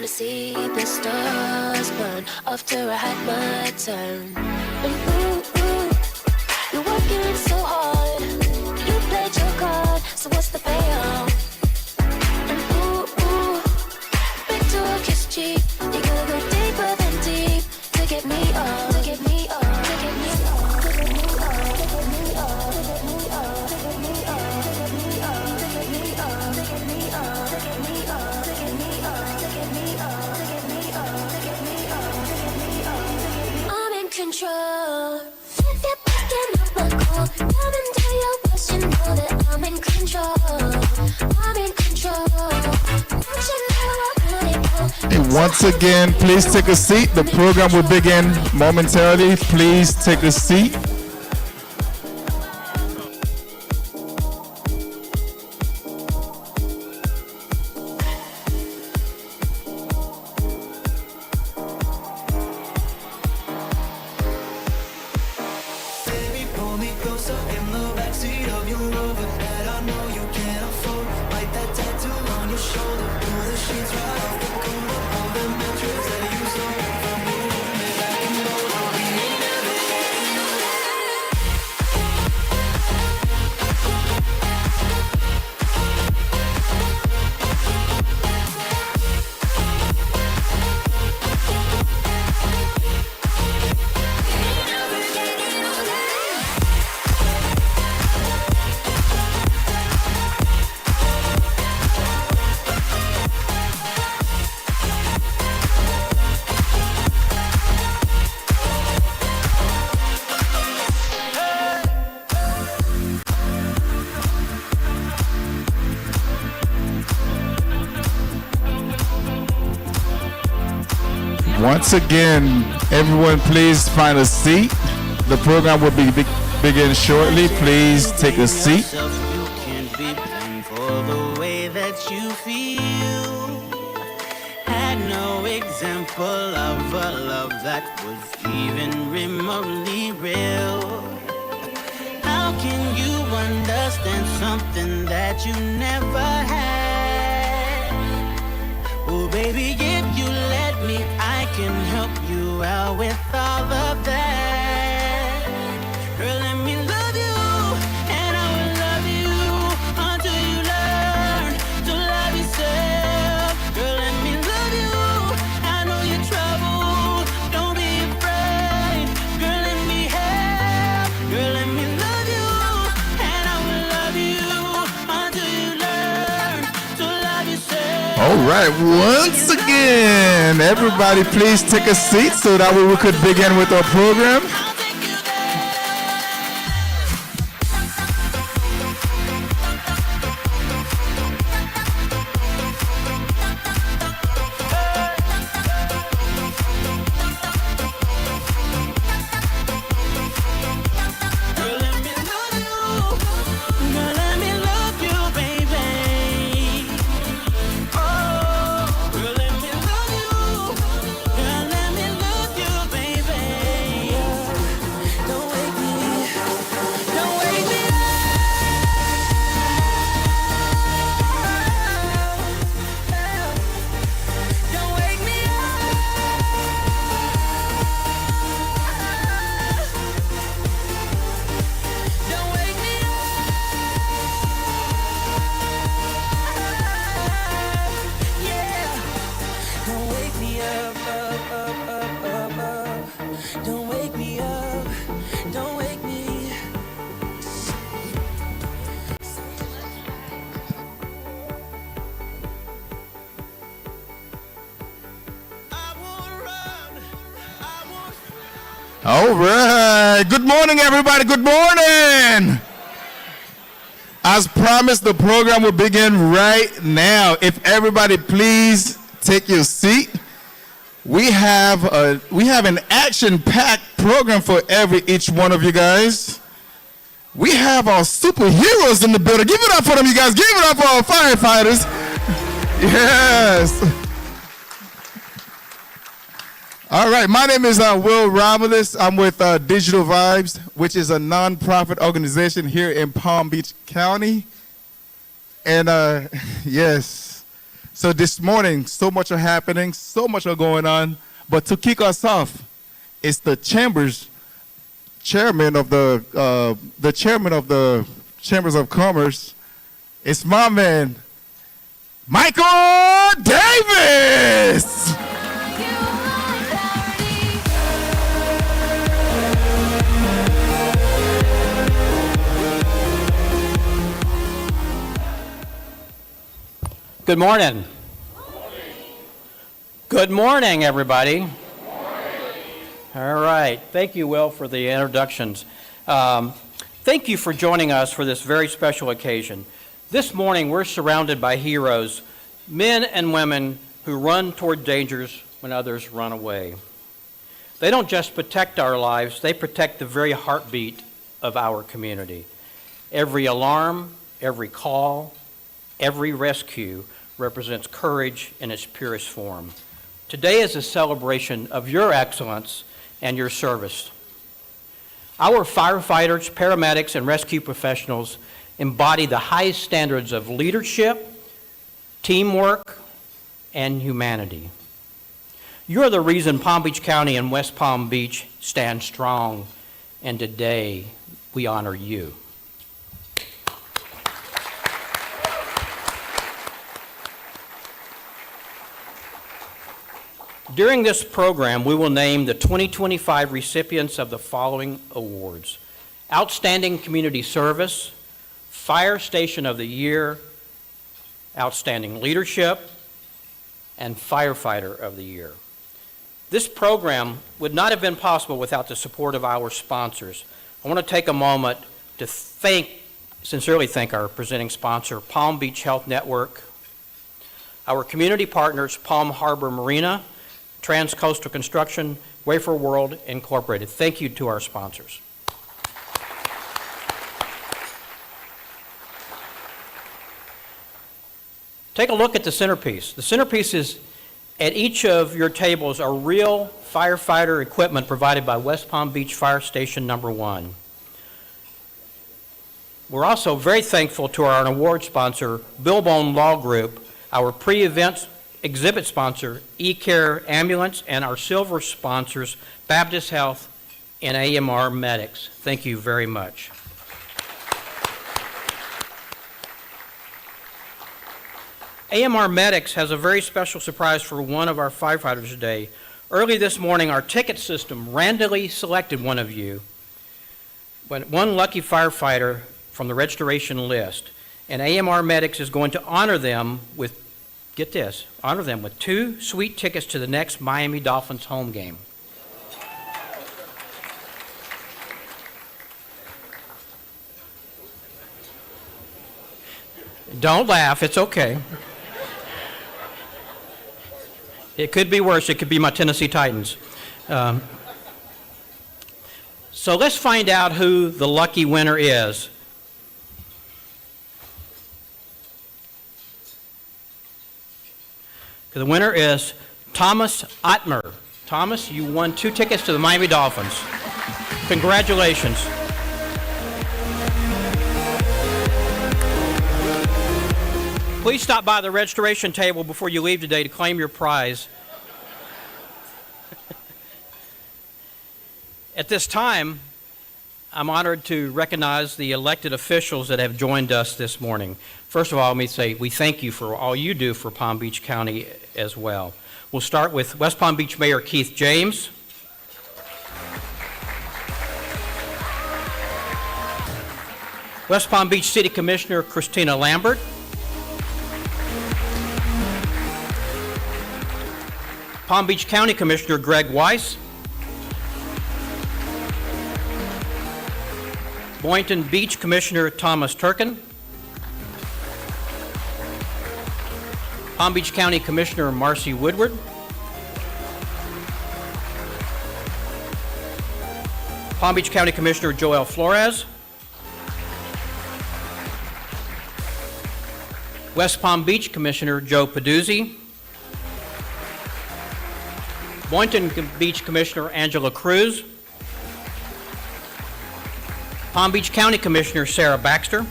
wanna see the stars burn after I had my turn. And ooh, you're working so hard. You played your card, so what's the payoff? And ooh, big talk is cheap. You gotta go deeper than deep to get me up, to get me up, to get me up, to get me up, to get me up, to get me up, to get me up, to get me up, to get me up, to get me up, to get me up, to get me up, to get me up, to get me up, to get me up, to get me up. I'm in control. If you're picking up my call, come and do your worst. You know that I'm in control. I'm in control. Don't you know I want it all? Once again, please take a seat. The program will begin momentarily. Please take a seat. Once again, everyone please find a seat. The program will begin shortly. Please take a seat. You can't be blamed for the way that you feel. Had no example of a love that was even remotely real. How can you understand something that you never had? Oh baby, if you let me, I can help you out with all of that. Girl, let me love you, and I will love you until you learn to love yourself. Girl, let me love you, I know you're troubled, don't be afraid. Girl, let me help. Girl, let me love you, and I will love you until you learn to love yourself. All right, once again, everybody please take a seat so that way we could begin with our program. All right. Good morning, everybody. Good morning. As promised, the program will begin right now. If everybody please take your seat. We have an action-packed program for each one of you guys. We have our superheroes in the building. Give it up for them, you guys. Give it up for our firefighters. Yes. All right, my name is Will Romulus. I'm with Digital Vibes, which is a nonprofit organization here in Palm Beach County. And yes, So this morning, so much are happening, so much are going on. But to kick us off, it's the chairman of the Chambers of Commerce. It's my man, Michael Davis. Good morning. Good morning, everybody. Good morning. All right. Thank you, Will, for the introductions. Thank you for joining us for this very special occasion. This morning, we're surrounded by heroes, men and women who run toward dangers when others run away. They don't just protect our lives, they protect the very heartbeat of our community. Every alarm, every call, every rescue represents courage in its purest form. Today is a celebration of your excellence and your service. Our firefighters, paramedics, and rescue professionals embody the highest standards of leadership, teamwork, and humanity. You're the reason Palm Beach County and West Palm Beach stand strong, and today we honor you. During this program, we will name the 2025 recipients of the following awards: Outstanding Community Service, Fire Station of the Year, Outstanding Leadership, and Firefighter of the Year. This program would not have been possible without the support of our sponsors. I want to take a moment to sincerely thank our presenting sponsor, Palm Beach Health Network, our community partners, Palm Harbor Marina, Transcoastal Construction, Wafer World Incorporated. Thank you to our sponsors. Take a look at the centerpiece. The centerpiece is at each of your tables are real firefighter equipment provided by West Palm Beach Fire Station Number 1. We're also very thankful to our award sponsor, Billbone Law Group, our pre-event exhibit sponsor, eCare Ambulance, and our silver sponsors, Baptist Health and AMR Medics. Thank you very much. AMR Medics has a very special surprise for one of our firefighters today. Early this morning, our ticket system randomly selected one of you, one lucky firefighter from the registration list, and AMR Medics is going to honor them with, get this, honor them with 2 sweet tickets to the next Miami Dolphins home game. Don't laugh, it's okay. It could be worse, it could be my Tennessee Titans. So let's find out who the lucky winner is. The winner is Thomas Ottmer. Thomas, you won 2 tickets to the Miami Dolphins. Congratulations. Please stop by the registration table before you leave today to claim your prize. At this time, I'm honored to recognize the elected officials that have joined us this morning. First of all, let me say we thank you for all you do for Palm Beach County as well. We'll start with West Palm Beach Mayor Keith James. West Palm Beach City Commissioner Christina Lambert. Palm Beach County Commissioner Greg Weiss. Boynton Beach Commissioner Thomas Turkin. Palm Beach County Commissioner Marcy Woodward. Palm Beach County Commissioner Joel Flores. West Palm Beach Commissioner Joe Peduzzi. Boynton Beach Commissioner Angela Cruz. Palm Beach County Commissioner Sarah Baxter.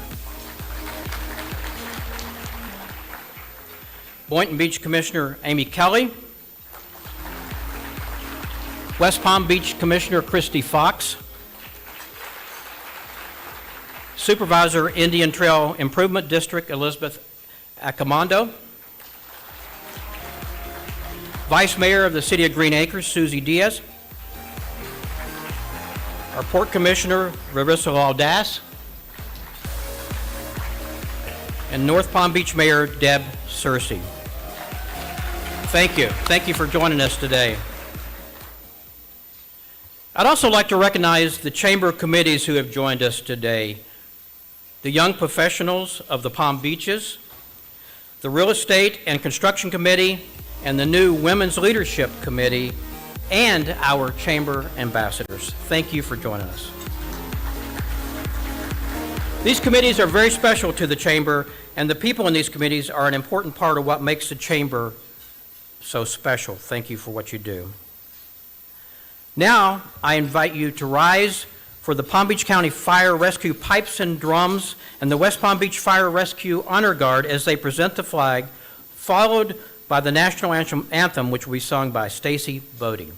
Boynton Beach Commissioner Amy Kelly, West Palm Beach Commissioner Christy Fox, Supervisor Indian Trail Improvement District Elizabeth Acamando, Vice Mayor of the City of Green Acres Susie Diaz, our Port Commissioner Larissa Aldas, and North Palm Beach Mayor Deb Searcy. Thank you. Thank you for joining us today. I'd also like to recognize the Chamber committees who have joined us today. The Young Professionals of the Palm Beaches, the Real Estate and Construction Committee, and the new Women's Leadership Committee, and our Chamber ambassadors. Thank you for joining us. These committees are very special to the Chamber, and the people in these committees are an important part of what makes the Chamber so special. Thank you for what you do. Now, I invite you to rise for the Palm Beach County Fire Rescue Pipes and Drums and the West Palm Beach Fire Rescue Honor Guard as they present the flag, followed by the national anthem, which will be sung by Stacy Bodie.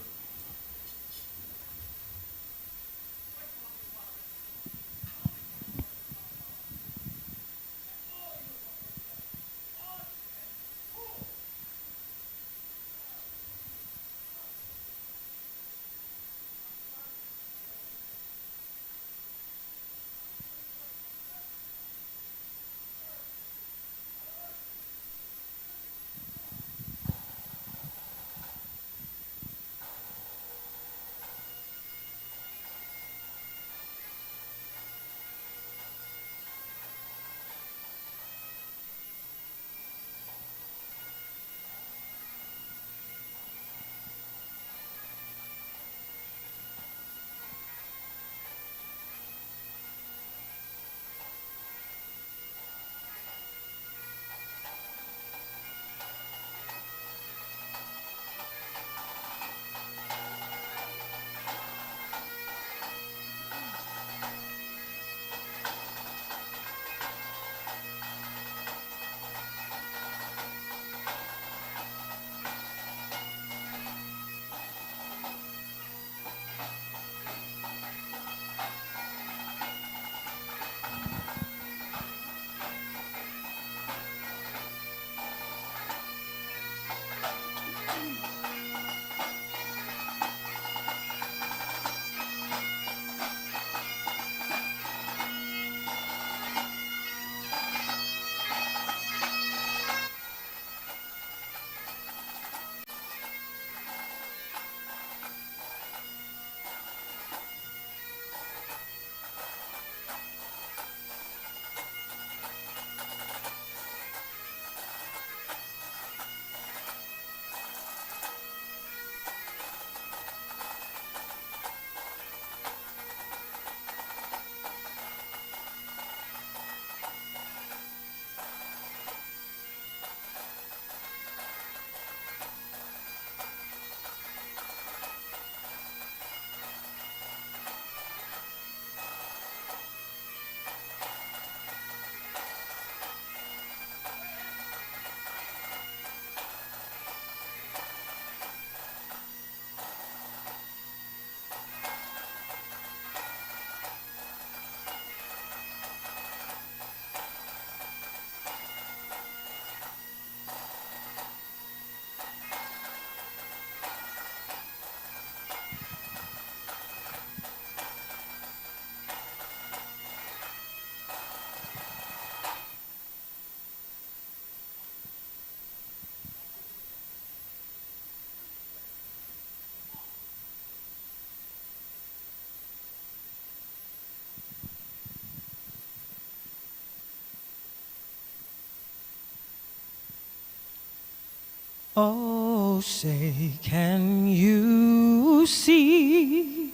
Oh, say, can you see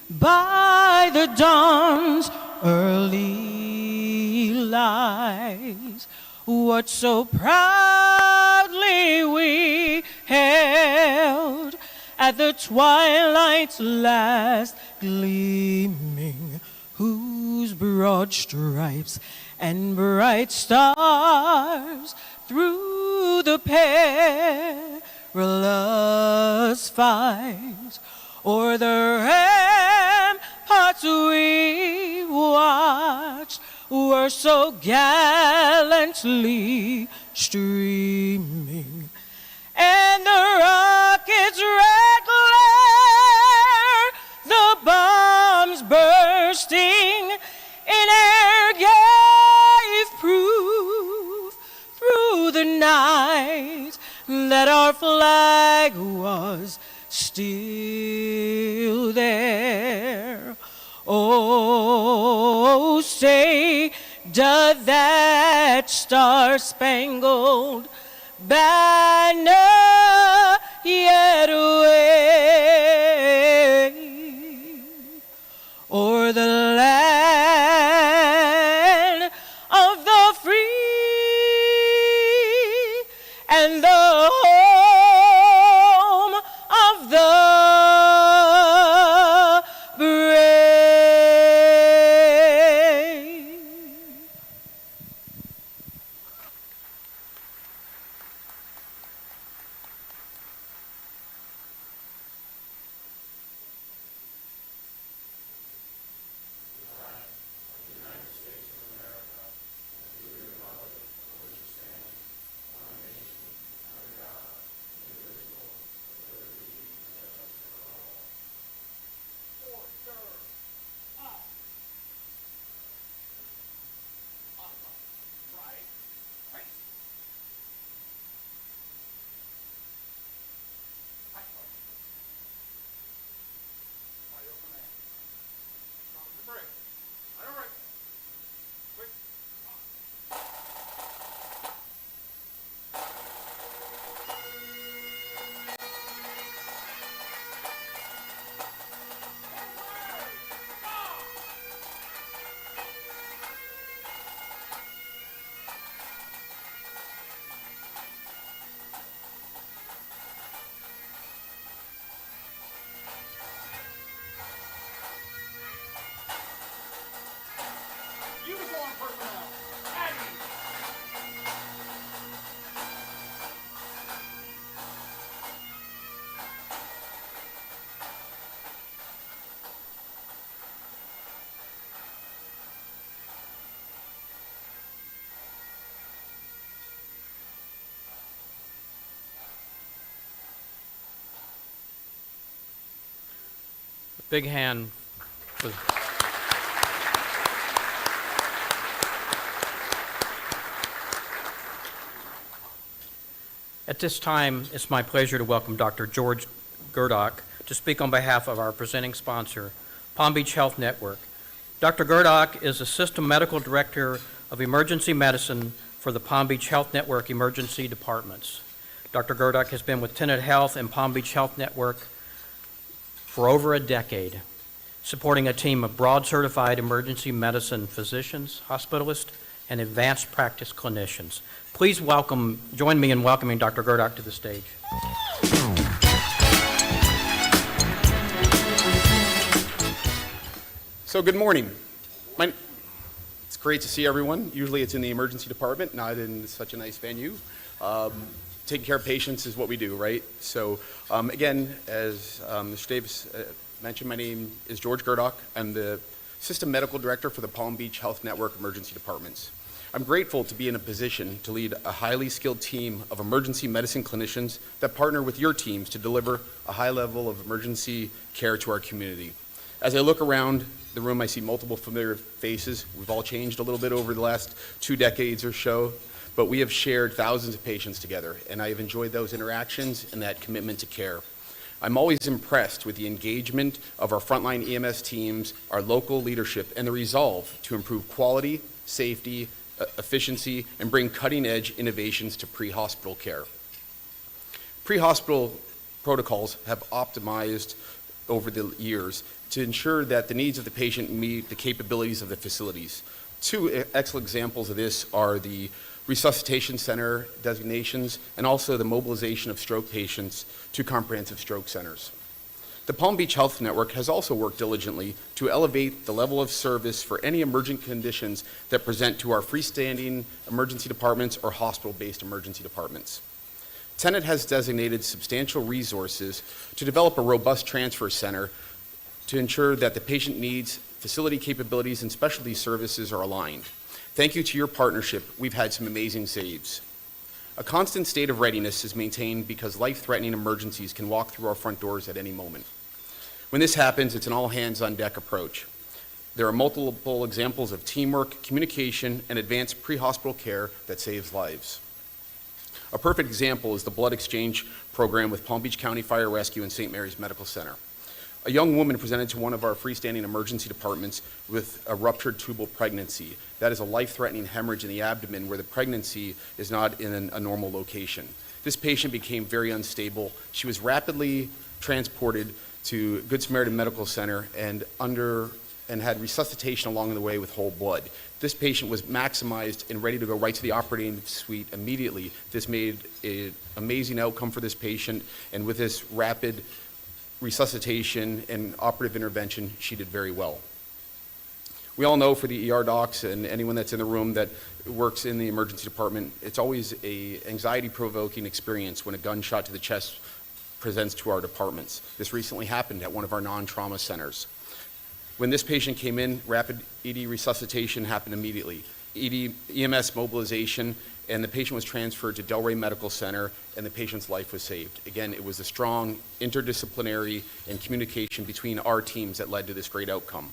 by the dawn's early light what so proudly we held at the twilight's last gleaming, whose broad stripes and bright stars through the perilous fight, o'er the ramparts we watched were so gallantly streaming, and the rocket's red glare, the bombs bursting in air gave proof through the night that our flag was still there. Oh, say, does that star-spangled banner yet wave o'er the land of the free and the home of the brave? Big hand. At this time, it's my pleasure to welcome Dr. George Gerdock to speak on behalf of our presenting sponsor, Palm Beach Health Network. Dr. Gerdock is Assistant Medical Director of Emergency Medicine for the Palm Beach Health Network Emergency Departments. Dr. Gerdock has been with Tenet Health and Palm Beach Health Network for over a decade, supporting a team of board-certified emergency medicine physicians, hospitalists, and advanced practice clinicians. Please join me in welcoming Dr. Gerdock to the stage. So good morning. It's great to see everyone. Usually it's in the emergency department, not in such a nice venue. Taking care of patients is what we do, right? So again, as Mr. Davis mentioned, my name is George Gerdock. I'm the Assistant Medical Director for the Palm Beach Health Network Emergency Departments. I'm grateful to be in a position to lead a highly skilled team of emergency medicine clinicians that partner with your teams to deliver a high level of emergency care to our community. As I look around the room, I see multiple familiar faces. We've all changed a little bit over the last 2 decades or so, but we have shared thousands of patients together, and I have enjoyed those interactions and that commitment to care. I'm always impressed with the engagement of our frontline EMS teams, our local leadership, and the resolve to improve quality, safety, efficiency, and bring cutting-edge innovations to pre-hospital care. Pre-hospital protocols have optimized over the years to ensure that the needs of the patient meet the capabilities of the facilities. 2 excellent examples of this are the resuscitation center designations and also the mobilization of stroke patients to comprehensive stroke centers. The Palm Beach Health Network has also worked diligently to elevate the level of service for any emergent conditions that present to our freestanding emergency departments or hospital-based emergency departments. Tenet has designated substantial resources to develop a robust transfer center to ensure that the patient needs, facility capabilities, and specialty services are aligned. Thank you to your partnership, we've had some amazing saves. A constant state of readiness is maintained because life-threatening emergencies can walk through our front doors at any moment. When this happens, it's an all-hands-on-deck approach. There are multiple examples of teamwork, communication, and advanced pre-hospital care that saves lives. A perfect example is the blood exchange program with Palm Beach County Fire Rescue and St. Mary's Medical Center. A young woman presented to one of our freestanding emergency departments with a ruptured tubal pregnancy. That is a life-threatening hemorrhage in the abdomen where the pregnancy is not in a normal location. This patient became very unstable. She was rapidly transported to Good Samaritan Medical Center and had resuscitation along the way with whole blood. This patient was maximized and ready to go right to the operating suite immediately. This made an amazing outcome for this patient, and with this rapid resuscitation and operative intervention, she did very well. We all know for the ER docs and anyone that's in the room that works in the emergency department, it's always an anxiety-provoking experience when a gunshot to the chest presents to our departments. This recently happened at one of our non-trauma centers. When this patient came in, rapid ED resuscitation happened immediately. EMS mobilization, and the patient was transferred to Delray Medical Center, and the patient's life was saved. Again, it was the strong interdisciplinary and communication between our teams that led to this great outcome.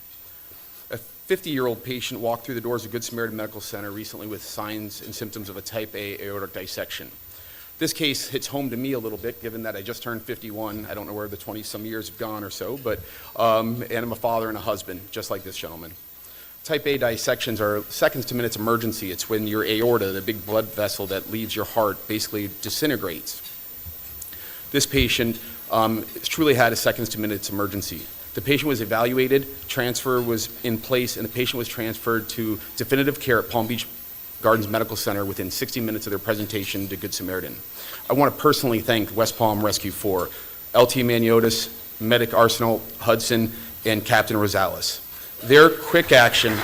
A 50-year-old patient walked through the doors of Good Samaritan Medical Center recently with signs and symptoms of a type A aortic dissection. This case hits home to me a little bit, given that I just turned 51. I don't know where the 20-some years have gone or so, but and I'm a father and a husband, just like this gentleman. Type A dissections are seconds to minutes emergency. It's when your aorta, the big blood vessel that leaves your heart, basically disintegrates. This patient truly had a seconds to minutes emergency. The patient was evaluated, transfer was in place, and the patient was transferred to definitive care at Palm Beach Gardens Medical Center within 60 minutes of their presentation to Good Samaritan. I want to personally thank West Palm Rescue 4, LT Maniotis, Medic Arsenal Hudson, and Captain Rosales. Their quick action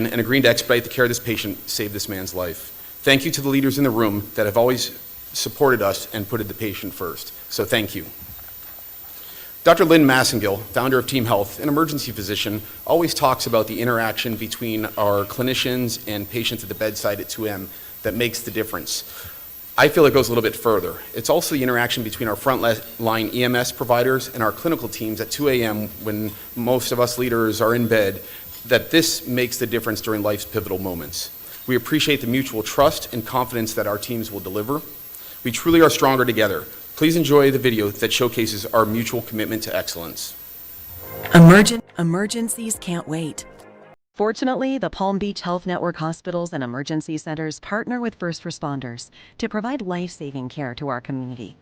and agreeing to expedite the care of this patient saved this man's life. Thank you to the leaders in the room that have always supported us and put the patient first. So thank you. Dr. Lynn Massengill, founder of Team Health, an emergency physician, always talks about the interaction between our clinicians and patients at the bedside at 2 a.m. that makes the difference. I feel it goes a little bit further. It's also the interaction between our frontline EMS providers and our clinical teams at 2 a.m. when most of us leaders are in bed, that this makes the difference during life's pivotal moments. We appreciate the mutual trust and confidence that our teams will deliver. We truly are stronger together. Please enjoy the video that showcases our mutual commitment to excellence. Emergencies can't wait. Fortunately, the Palm Beach Health Network hospitals and emergency centers partner with first responders to provide life-saving care to our community.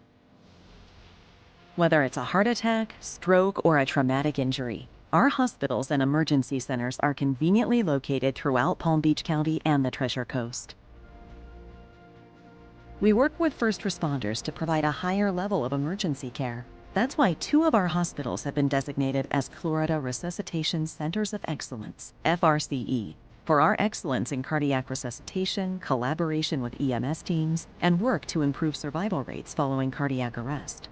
Whether it's a heart attack, stroke, or a traumatic injury, our hospitals and emergency centers are conveniently located throughout Palm Beach County and the Treasure Coast. We work with first responders to provide a higher level of emergency care. That's why 2 of our hospitals have been designated as Florida Resuscitation Centers of Excellence, FRCE, for our excellence in cardiac resuscitation, collaboration with EMS teams, and work to improve survival rates following cardiac arrest.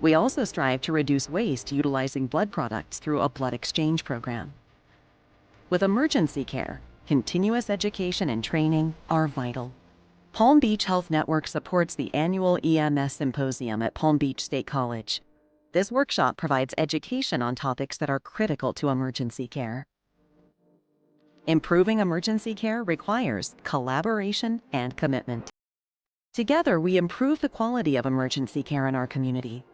We also strive to reduce waste utilizing blood products through a blood exchange program. With emergency care, continuous education and training are vital. Palm Beach Health Network supports the annual EMS Symposium at Palm Beach State College. This workshop provides education on topics that are critical to emergency care. Improving emergency care requires collaboration and commitment. Together, we improve the quality of emergency care in our community.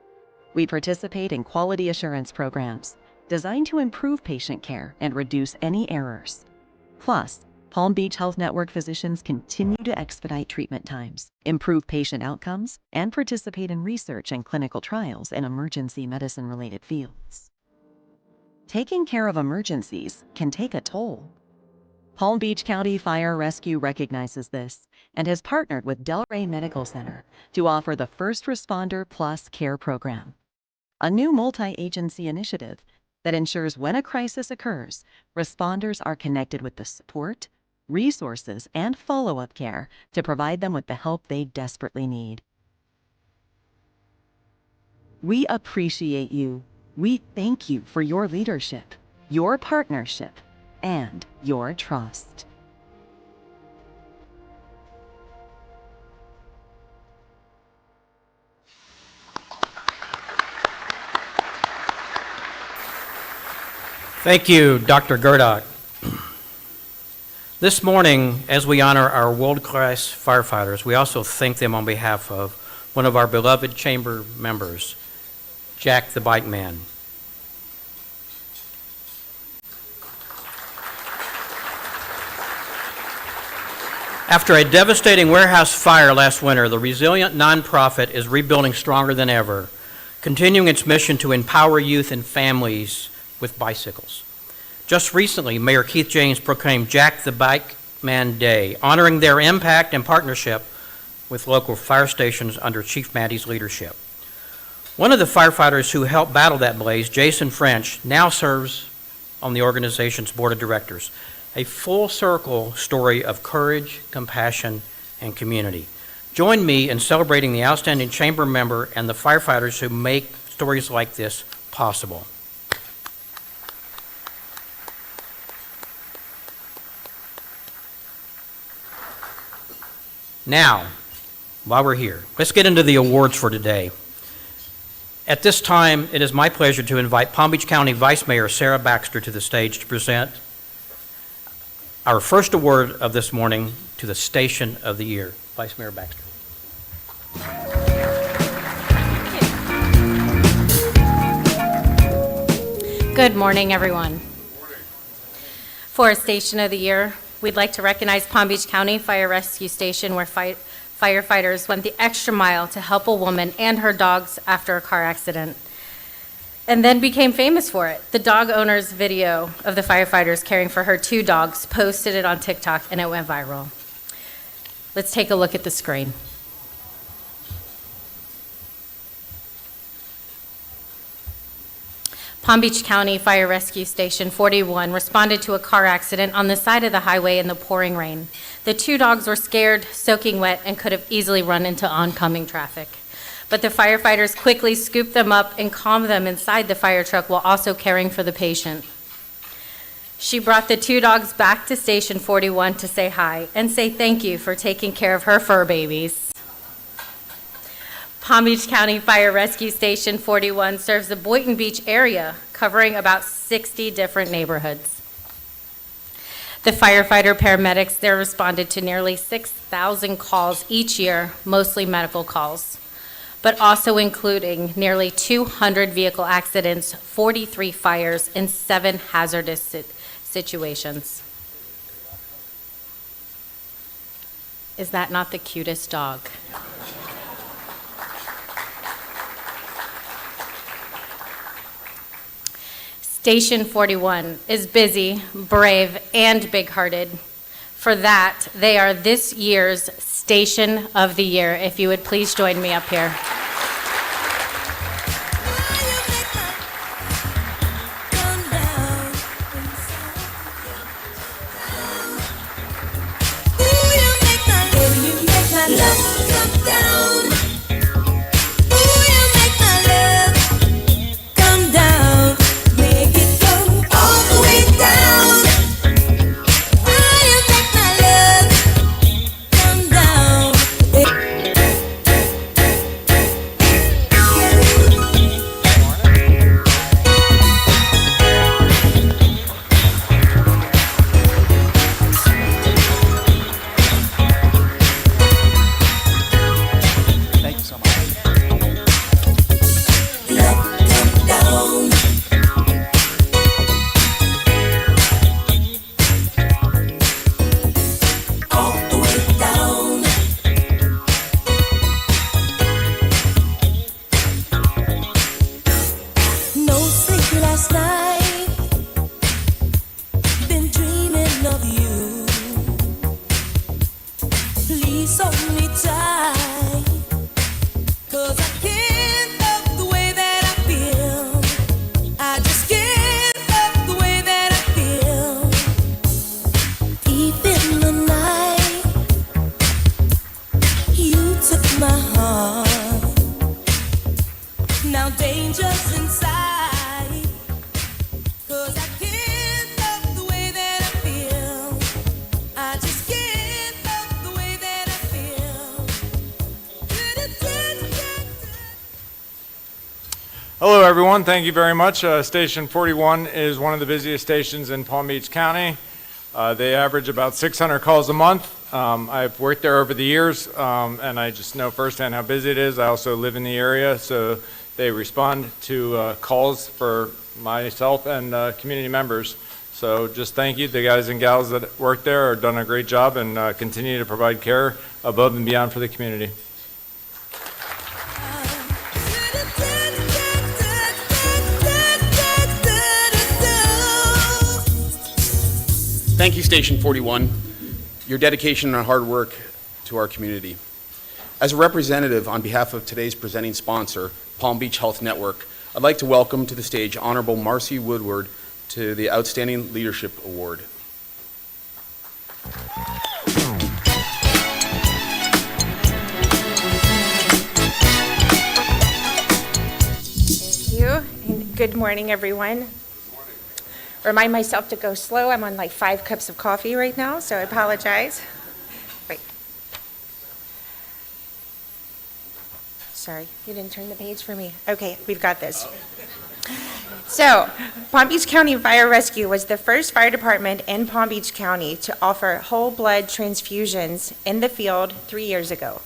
We participate in quality assurance programs designed to improve patient care and reduce any errors. Plus, Palm Beach Health Network physicians continue to expedite treatment times, improve patient outcomes, and participate in research and clinical trials in emergency medicine-related fields. Taking care of emergencies can take a toll. Palm Beach County Fire Rescue recognizes this and has partnered with Delray Medical Center to offer the First Responder Plus Care Program, a new multi-agency initiative that ensures when a crisis occurs, responders are connected with the support, resources, and follow-up care to provide them with the help they desperately need. We appreciate you. We thank you for your leadership, your partnership, and your trust. Thank you, Dr. Gerdock. This morning, as we honor our world-class firefighters, we also thank them on behalf of one of our beloved chamber members, Jack the Bike Man. After a devastating warehouse fire last winter, the resilient nonprofit is rebuilding stronger than ever, continuing its mission to empower youth and families with bicycles. Just recently, Mayor Keith James proclaimed Jack the Bike Man Day, honoring their impact and partnership with local fire stations under Chief Matty's leadership. One of the firefighters who helped battle that blaze, Jason French, now serves on the organization's board of directors. A full circle story of courage, compassion, and community. Join me in celebrating the outstanding chamber member and the firefighters who make stories like this possible. Now, while we're here, let's get into the awards for today. At this time, it is my pleasure to invite Palm Beach County Vice Mayor Sarah Baxter to the stage to present our first award of this morning to the Station of the Year. Vice Mayor Baxter. Good morning, everyone. For Station of the Year, we'd like to recognize Palm Beach County Fire Rescue Station, where firefighters went the extra mile to help a woman and her dogs after a car accident, and then became famous for it. The dog owner's video of the firefighters caring for her 2 dogs posted it on TikTok, and it went viral. Let's take a look at the screen. Palm Beach County Fire Rescue Station 41 responded to a car accident on the side of the highway in the pouring rain. The 2 dogs were scared, soaking wet, and could have easily run into oncoming traffic. But the firefighters quickly scooped them up and calmed them inside the fire truck while also caring for the patient. She brought the 2 dogs back to Station 41 to say hi and say thank you for taking care of her fur babies. Palm Beach County Fire Rescue Station 41 serves the Boynton Beach area, covering about 60 different neighborhoods. The firefighter paramedics there responded to nearly 6,000 calls each year, mostly medical calls, but also including nearly 200 vehicle accidents, 43 fires, and 7 hazardous situations. Is that not the cutest dog? Station 41 is busy, brave, and big-hearted. For that, they are this year's Station of the Year. If you would please join me up here. Please hold me tight, 'cause I can't love the way that I feel. I just can't love the way that I feel. Deep in the night, you took my heart. Now danger's inside, 'cause I can't love the way that I feel. I just can't love the way that I feel. Hello, everyone. Thank you very much. Station 41 is one of the busiest stations in Palm Beach County. They average about 600 calls a month. I've worked there over the years, and I just know firsthand how busy it is. I also live in the area, so they respond to calls for myself and community members. So just thank you. The guys and gals that work there are done a great job and continue to provide care above and beyond for the community. Thank you, Station 41. Your dedication and hard work to our community. As a representative on behalf of today's presenting sponsor, Palm Beach Health Network, I'd like to welcome to the stage Honorable Marcy Woodward to the Outstanding Leadership Award. Thank you, and good morning, everyone. Remind myself to go slow. I'm on like 5 cups of coffee right now, so I apologize. Wait. Sorry, you didn't turn the page for me. Okay, we've got this. So, Palm Beach County Fire Rescue was the first fire department in Palm Beach County to offer whole blood transfusions in the field 3 years ago.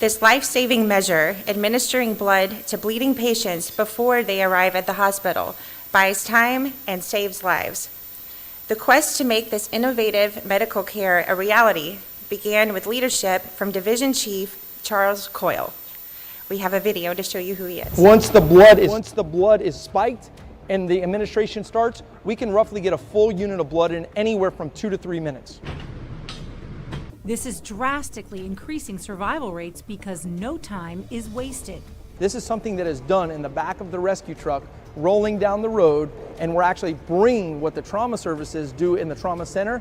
This life-saving measure, administering blood to bleeding patients before they arrive at the hospital, buys time and saves lives. The quest to make this innovative medical care a reality began with leadership from Division Chief Charles Coyle. We have a video to show you who he is. Once the blood is spiked and the administration starts, we can roughly get a full unit of blood in anywhere from 2 to 3 minutes. This is drastically increasing survival rates because no time is wasted. This is something that is done in the back of the rescue truck, rolling down the road, and we're actually bringing what the trauma services do in the trauma center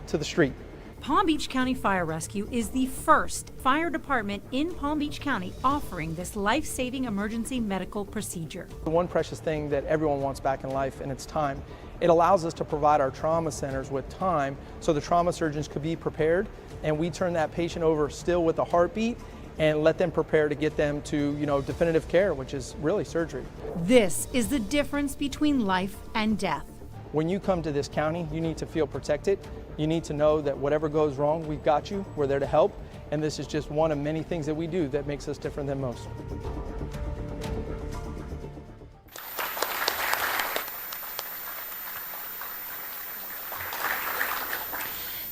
to the street. Palm Beach County Fire Rescue is the first fire department in Palm Beach County offering this life-saving emergency medical procedure. The one precious thing that everyone wants back in life, and it's time. It allows us to provide our trauma centers with time so the trauma surgeons could be prepared, and we turn that patient over still with a heartbeat and let them prepare to get them to, definitive care, which is really surgery. This is the difference between life and death. When you come to this county, you need to feel protected. You need to know that whatever goes wrong, we've got you. We're there to help. And this is just one of many things that we do that makes us different than most.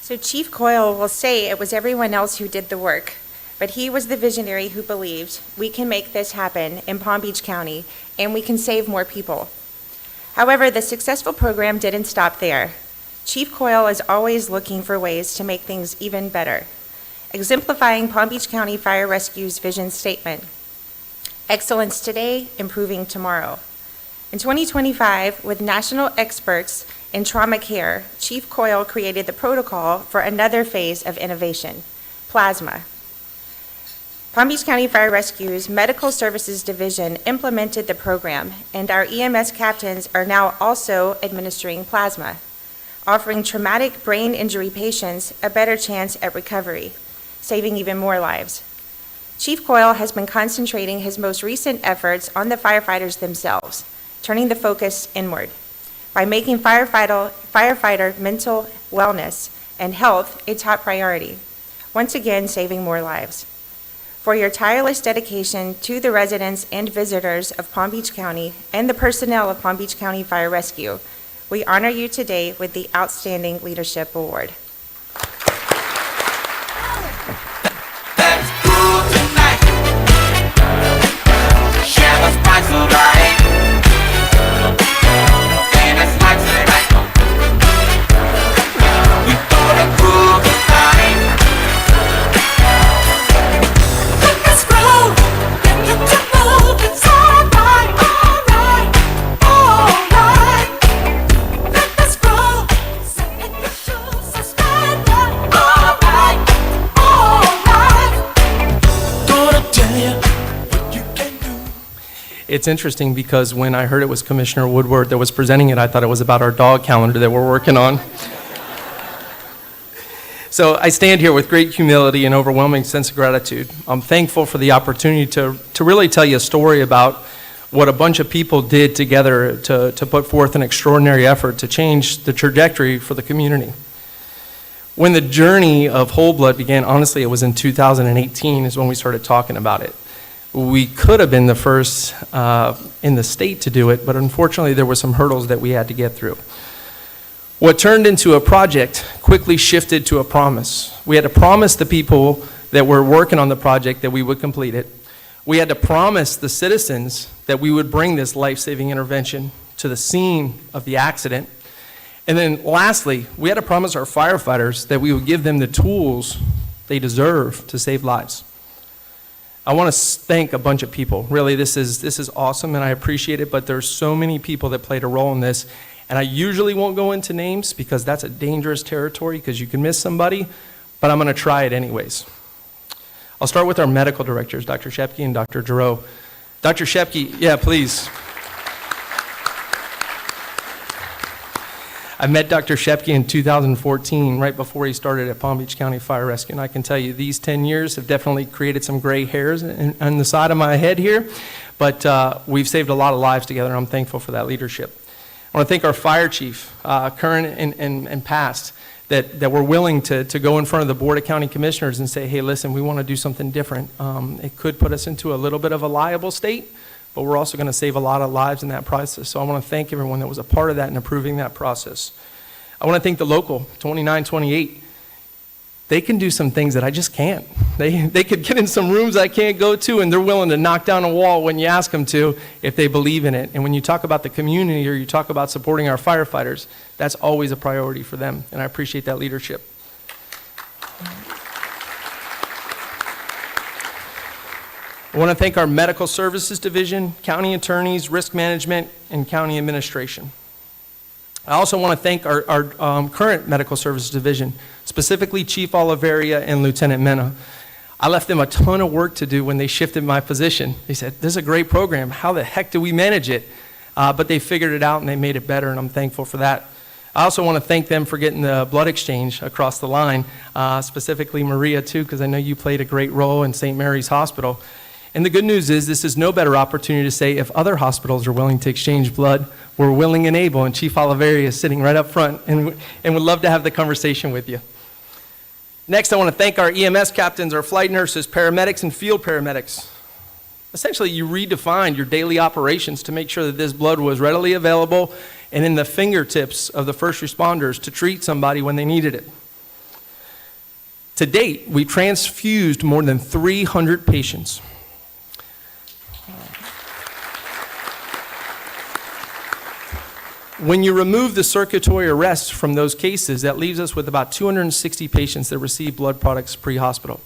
So Chief Coyle will say it was everyone else who did the work, but he was the visionary who believed we can make this happen in Palm Beach County and we can save more people. However, the successful program didn't stop there. Chief Coyle is always looking for ways to make things even better, exemplifying Palm Beach County Fire Rescue's vision statement: excellence today, improving tomorrow. In 2025, with national experts in trauma care, Chief Coyle created the protocol for another phase of innovation: plasma. Palm Beach County Fire Rescue's Medical Services Division implemented the program, and our EMS captains are now also administering plasma, offering traumatic brain injury patients a better chance at recovery, saving even more lives. Chief Coyle has been concentrating his most recent efforts on the firefighters themselves, turning the focus inward, by making firefighter mental wellness and health a top priority, once again saving more lives. For your tireless dedication to the residents and visitors of Palm Beach County and the personnel of Palm Beach County Fire Rescue, we honor you today with the Outstanding Leadership Award. it's interesting because when I heard it was Commissioner Woodward that was presenting it, I thought it was about our dog calendar that we're working on. So I stand here with great humility and overwhelming sense of gratitude. I'm thankful for the opportunity to really tell you a story about what a bunch of people did together to put forth an extraordinary effort to change the trajectory for the community. When the journey of whole blood began, honestly, it was in 2018 is when we started talking about it. We could have been the first in the state to do it, but unfortunately there were some hurdles that we had to get through. What turned into a project quickly shifted to a promise. We had to promise the people that were working on the project that we would complete it. We had to promise the citizens that we would bring this life-saving intervention to the scene of the accident. And then lastly, we had to promise our firefighters that we would give them the tools they deserve to save lives. I want to thank a bunch of people. Really, this is awesome and I appreciate it, but there's so many people that played a role in this. And I usually won't go into names because that's a dangerous territory because you can miss somebody, but I'm going to try it anyways. I'll start with our medical directors, Dr. Shepke and Dr. Giroux. Dr. Shepke, yeah, please. I met Dr. Shepke in 2014, right before he started at Palm Beach County Fire Rescue, and I can tell you these 10 years have definitely created some gray hairs on the side of my head here, but we've saved a lot of lives together, and I'm thankful for that leadership. I want to thank our fire chief, current and past, that were willing to go in front of the Board of County Commissioners and say, hey, listen, we want to do something different. It could put us into a little bit of a liable state, but we're also going to save a lot of lives in that process. So I want to thank everyone that was a part of that and approving that process. I want to thank the local, 2928. They can do some things that I just can't. They could get in some rooms I can't go to, and they're willing to knock down a wall when you ask them to if they believe in it. And when you talk about the community or you talk about supporting our firefighters, that's always a priority for them, and I appreciate that leadership. I want to thank our Medical Services Division, county attorneys, risk management, and county administration. I also want to thank our current Medical Services Division, specifically Chief Oliveria and Lieutenant Mena. I left them a ton of work to do when they shifted my position. They said, this is a great program. How the heck do we manage it? But they figured it out and they made it better, and I'm thankful for that. I also want to thank them for getting the blood exchange across the line, specifically Maria too, because I know you played a great role in St. Mary's Hospital. And the good news is this is no better opportunity to say if other hospitals are willing to exchange blood, we're willing and able, and Chief Oliveria is sitting right up front and would love to have the conversation with you. Next, I want to thank our EMS captains, our flight nurses, paramedics, and field paramedics. Essentially, you redefined your daily operations to make sure that this blood was readily available and in the fingertips of the first responders to treat somebody when they needed it. To date, we transfused more than 300 patients. When you remove the circulatory arrest from those cases, that leaves us with about 260 patients that receive blood products pre-hospital.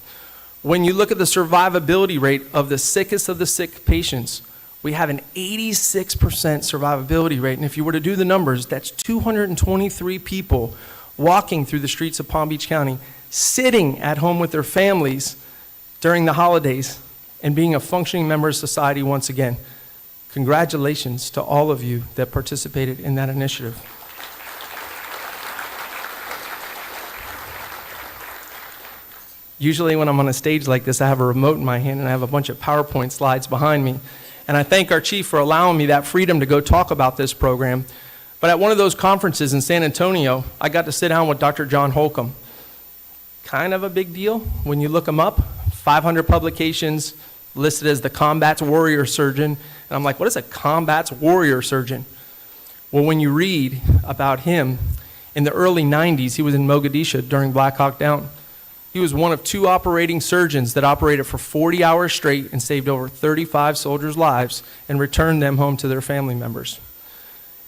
When you look at the survivability rate of the sickest of the sick patients, we have an 86% survivability rate. And if you were to do the numbers, that's 223 people walking through the streets of Palm Beach County, sitting at home with their families during the holidays, and being a functioning member of society once again. Congratulations to all of you that participated in that initiative. Usually when I'm on a stage like this, I have a remote in my hand and I have a bunch of PowerPoint slides behind me. And I thank our chief for allowing me that freedom to go talk about this program. But at one of those conferences in San Antonio, I got to sit down with Dr. John Holcomb. Kind of a big deal when you look him up. 500 publications, listed as the combat's warrior surgeon. And I'm like, what is a combat's warrior surgeon? Well, when you read about him, in the early 90s, he was in Mogadishu during Black Hawk Down. He was one of 2 operating surgeons that operated for 40 hours straight and saved over 35 soldiers' lives and returned them home to their family members.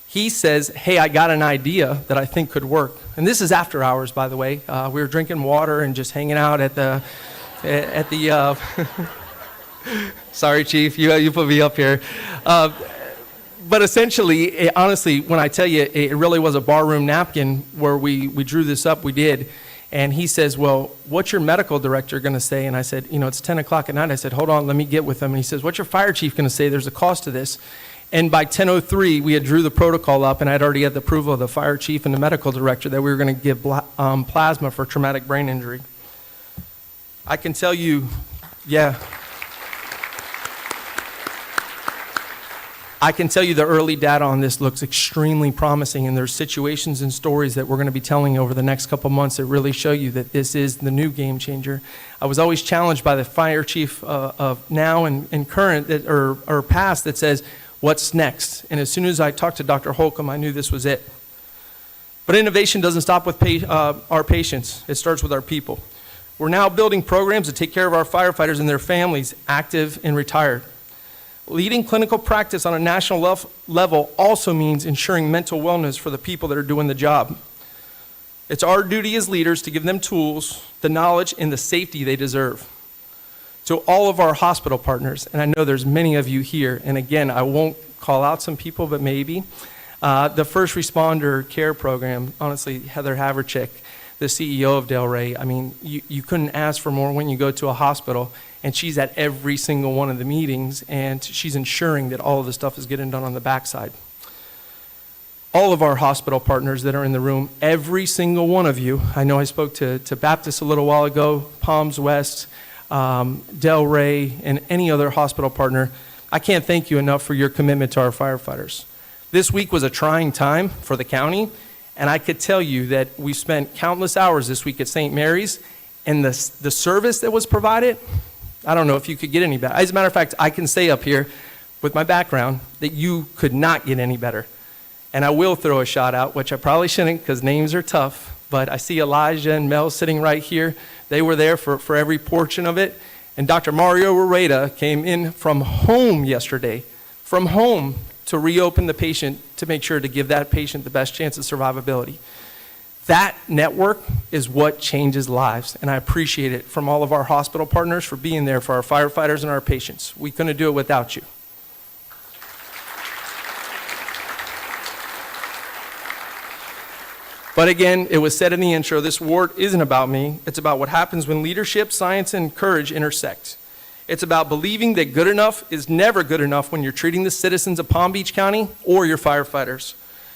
He says, hey, I got an idea that I think could work. And this is after hours, by the way. We were drinking water and just hanging out at the sorry, Chief, you put me up here. But essentially, honestly, when I tell you, it really was a barroom napkin where we drew this up, we did. And he says, well, what's your medical director going to say? And I said, it's 10 o'clock at night. I said, hold on, let me get with him. And he says, what's your fire chief going to say? There's a cost to this. And by 10:03, we had drew the protocol up, and I'd already had the approval of the fire chief and the medical director that we were going to give plasma for traumatic brain injury. I can tell you, I can tell you the early data on this looks extremely promising, and there's situations and stories that we're going to be telling over the next couple months that really show you that this is the new game changer. I was always challenged by the fire chief of now and current or past that says, what's next? And as soon as I talked to Dr. Holcomb, I knew this was it. But innovation doesn't stop with our patients. It starts with our people. We're now building programs to take care of our firefighters and their families, active and retired. Leading clinical practice on a national level also means ensuring mental wellness for the people that are doing the job. It's our duty as leaders to give them tools, the knowledge, and the safety they deserve. To all of our hospital partners, and I know there's many of you here, and again, I won't call out some people, but maybe. The First Responder Care Program, honestly, Heather Haverchick, the CEO of Delray, I mean, you couldn't ask for more when you go to a hospital, and she's at every single one of the meetings, and she's ensuring that all of the stuff is getting done on the backside. All of our hospital partners that are in the room, every single one of you, I know I spoke to Baptist a little while ago, Palms West, Delray, and any other hospital partner, I can't thank you enough for your commitment to our firefighters. This week was a trying time for the county, and I could tell you that we spent countless hours this week at St. Mary's, and the service that was provided, I don't know if you could get any better. As a matter of fact, I can say up here with my background that you could not get any better. And I will throw a shout out, which I probably shouldn't because names are tough, but I see Elijah and Mel sitting right here. They were there for every portion of it. And Dr. Mario Roreda came in from home yesterday, from home, to reopen the patient to make sure to give that patient the best chance of survivability. That network is what changes lives, and I appreciate it from all of our hospital partners for being there for our firefighters and our patients. We couldn't do it without you. But again, it was said in the intro, this award isn't about me. It's about what happens when leadership, science, and courage intersect. It's about believing that good enough is never good enough when you're treating the citizens of Palm Beach County or your firefighters.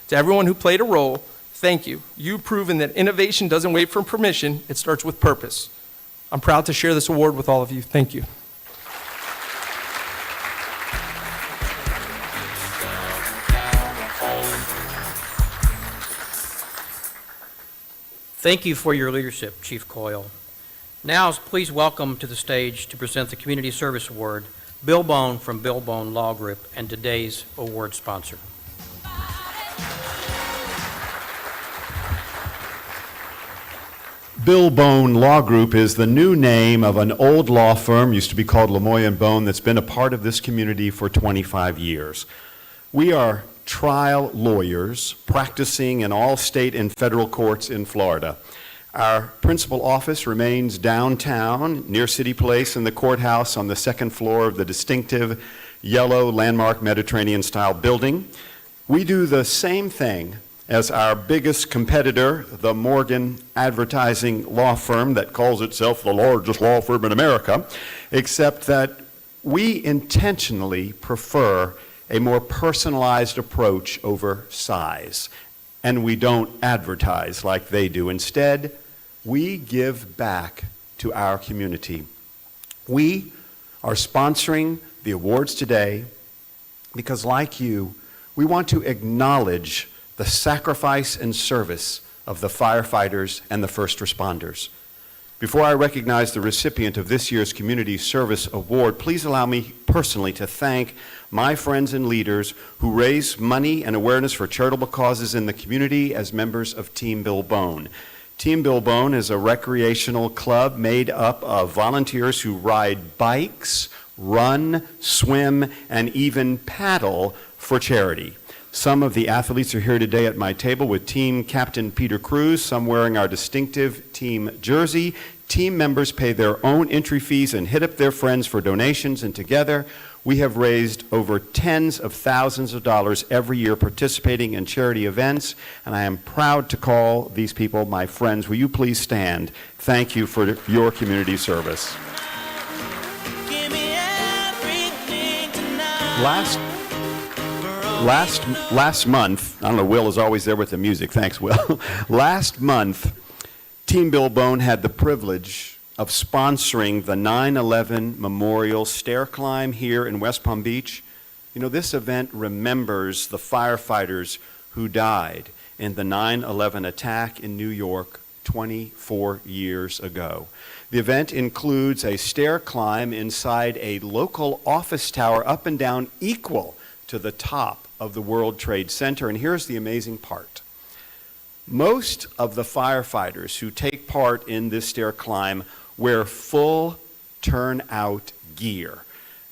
To everyone who played a role, thank you. You've proven that innovation doesn't wait for permission, it starts with purpose. I'm proud to share this award with all of you. Thank you. Thank you for your leadership, Chief Coyle. Now, please welcome to the stage to present the Community Service Award, Bill Bone from Bill Bone Law Group and today's award sponsor. Bill Bone Law Group is the new name of an old law firm, used to be called Lamoille & Bone, that's been a part of this community for 25 years. We are trial lawyers practicing in all state and federal courts in Florida. Our principal office remains downtown near City Place in the courthouse on the second floor of the distinctive yellow landmark Mediterranean-style building. We do the same thing as our biggest competitor, the Morgan Advertising law firm that calls itself the largest law firm in America, except that we intentionally prefer a more personalized approach over size. And we don't advertise like they do. Instead, we give back to our community. We are sponsoring the awards today because, like you, we want to acknowledge the sacrifice and service of the firefighters and the first responders. Before I recognize the recipient of this year's Community Service Award, please allow me personally to thank my friends and leaders who raise money and awareness for charitable causes in the community as members of Team Bill Bone. Team Bill Bone is a recreational club made up of volunteers who ride bikes, run, swim, and even paddle for charity. Some of the athletes are here today at my table with team captain Peter Cruz, some wearing our distinctive team jersey. Team members pay their own entry fees and hit up their friends for donations, and together We have raised over tens of thousands of dollars every year participating in charity events, and I am proud to call these people my friends. Will you please stand? Thank you for your community service. Last month, I don't know, Will is always there with the music. Thanks, Will. Last month, Team Bill Bone had the privilege of sponsoring the 9/11 Memorial Stair Climb here in West Palm Beach. You know, this event remembers the firefighters who died in the 9/11 attack in New York 24 years ago. The event includes a stair climb inside a local office tower up and down equal to the top of the World Trade Center. And here's the amazing part. Most of the firefighters who take part in this stair climb wear full turnout gear.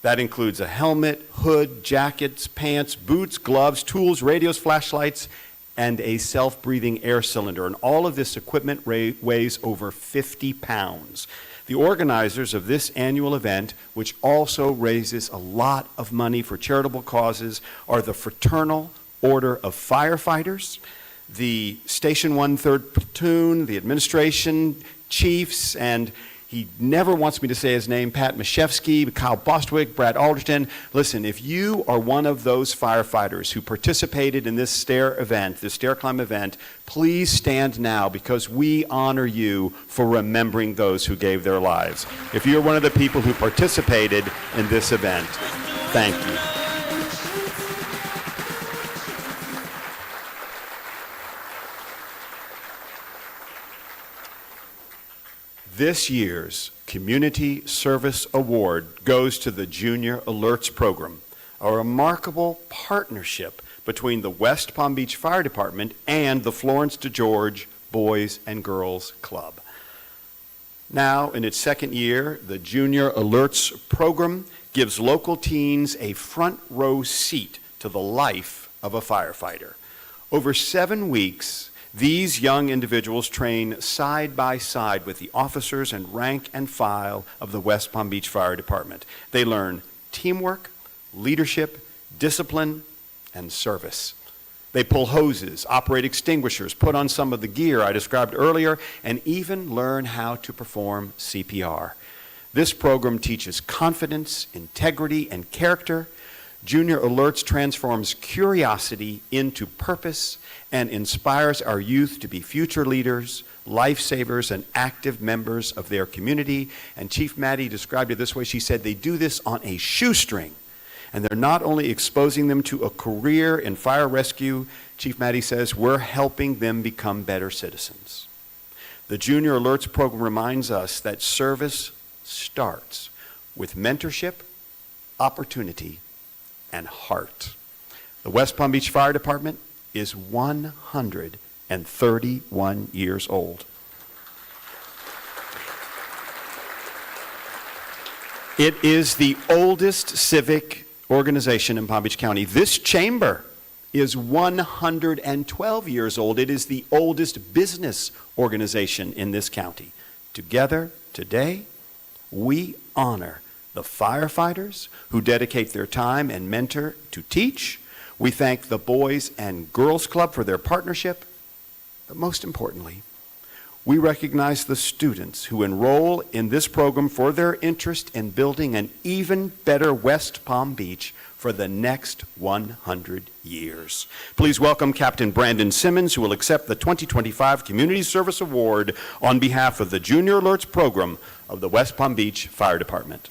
That includes a helmet, hood, jackets, pants, boots, gloves, tools, radios, flashlights, and a self-breathing air cylinder. And all of this equipment weighs over 50 pounds. The organizers of this annual event, which also raises a lot of money for charitable causes, are the Fraternal Order of Firefighters, the Station 1 3rd Platoon, the administration, chiefs, and he never wants me to say his name, Pat Mashevsky, Kyle Bostwick, Brad Alderton. Listen, if you are one of those firefighters who participated in this stair climb event, please stand now because we honor you for remembering those who gave their lives. If you're one of the people who participated in this event, thank you. This year's Community Service Award goes to the Junior Alerts Program, a remarkable partnership between the West Palm Beach Fire Department and the Florence DeGeorge Boys and Girls Club. Now, in its second year, the Junior Alerts Program gives local teens a front row seat to the life of a firefighter. Over 7 weeks, these young individuals train side by side with the officers and rank and file of the West Palm Beach Fire Department. They learn teamwork, leadership, discipline, and service. They pull hoses, operate extinguishers, put on some of the gear I described earlier, and even learn how to perform CPR. This program teaches confidence, integrity, and character. Junior Alerts transforms curiosity into purpose and inspires our youth to be future leaders, lifesavers, and active members of their community. And Chief Maddie described it this way. She said they do this on a shoestring. And they're not only exposing them to a career in fire rescue, Chief Maddie says, we're helping them become better citizens. The Junior Alerts program reminds us that service starts with mentorship, opportunity, and heart. The West Palm Beach Fire Department is 131 years old. It is the oldest civic organization in Palm Beach County. This chamber is 112 years old. It is the oldest business organization in this county. Together, today, we honor the firefighters who dedicate their time and mentor to teach. We thank the Boys and Girls Club for their partnership. But most importantly, we recognize the students who enroll in this program for their interest in building an even better West Palm Beach for the next 100 years. Please welcome Captain Brandon Simmons, who will accept the 2025 Community Service Award on behalf of the Junior Alerts program of the West Palm Beach Fire Department.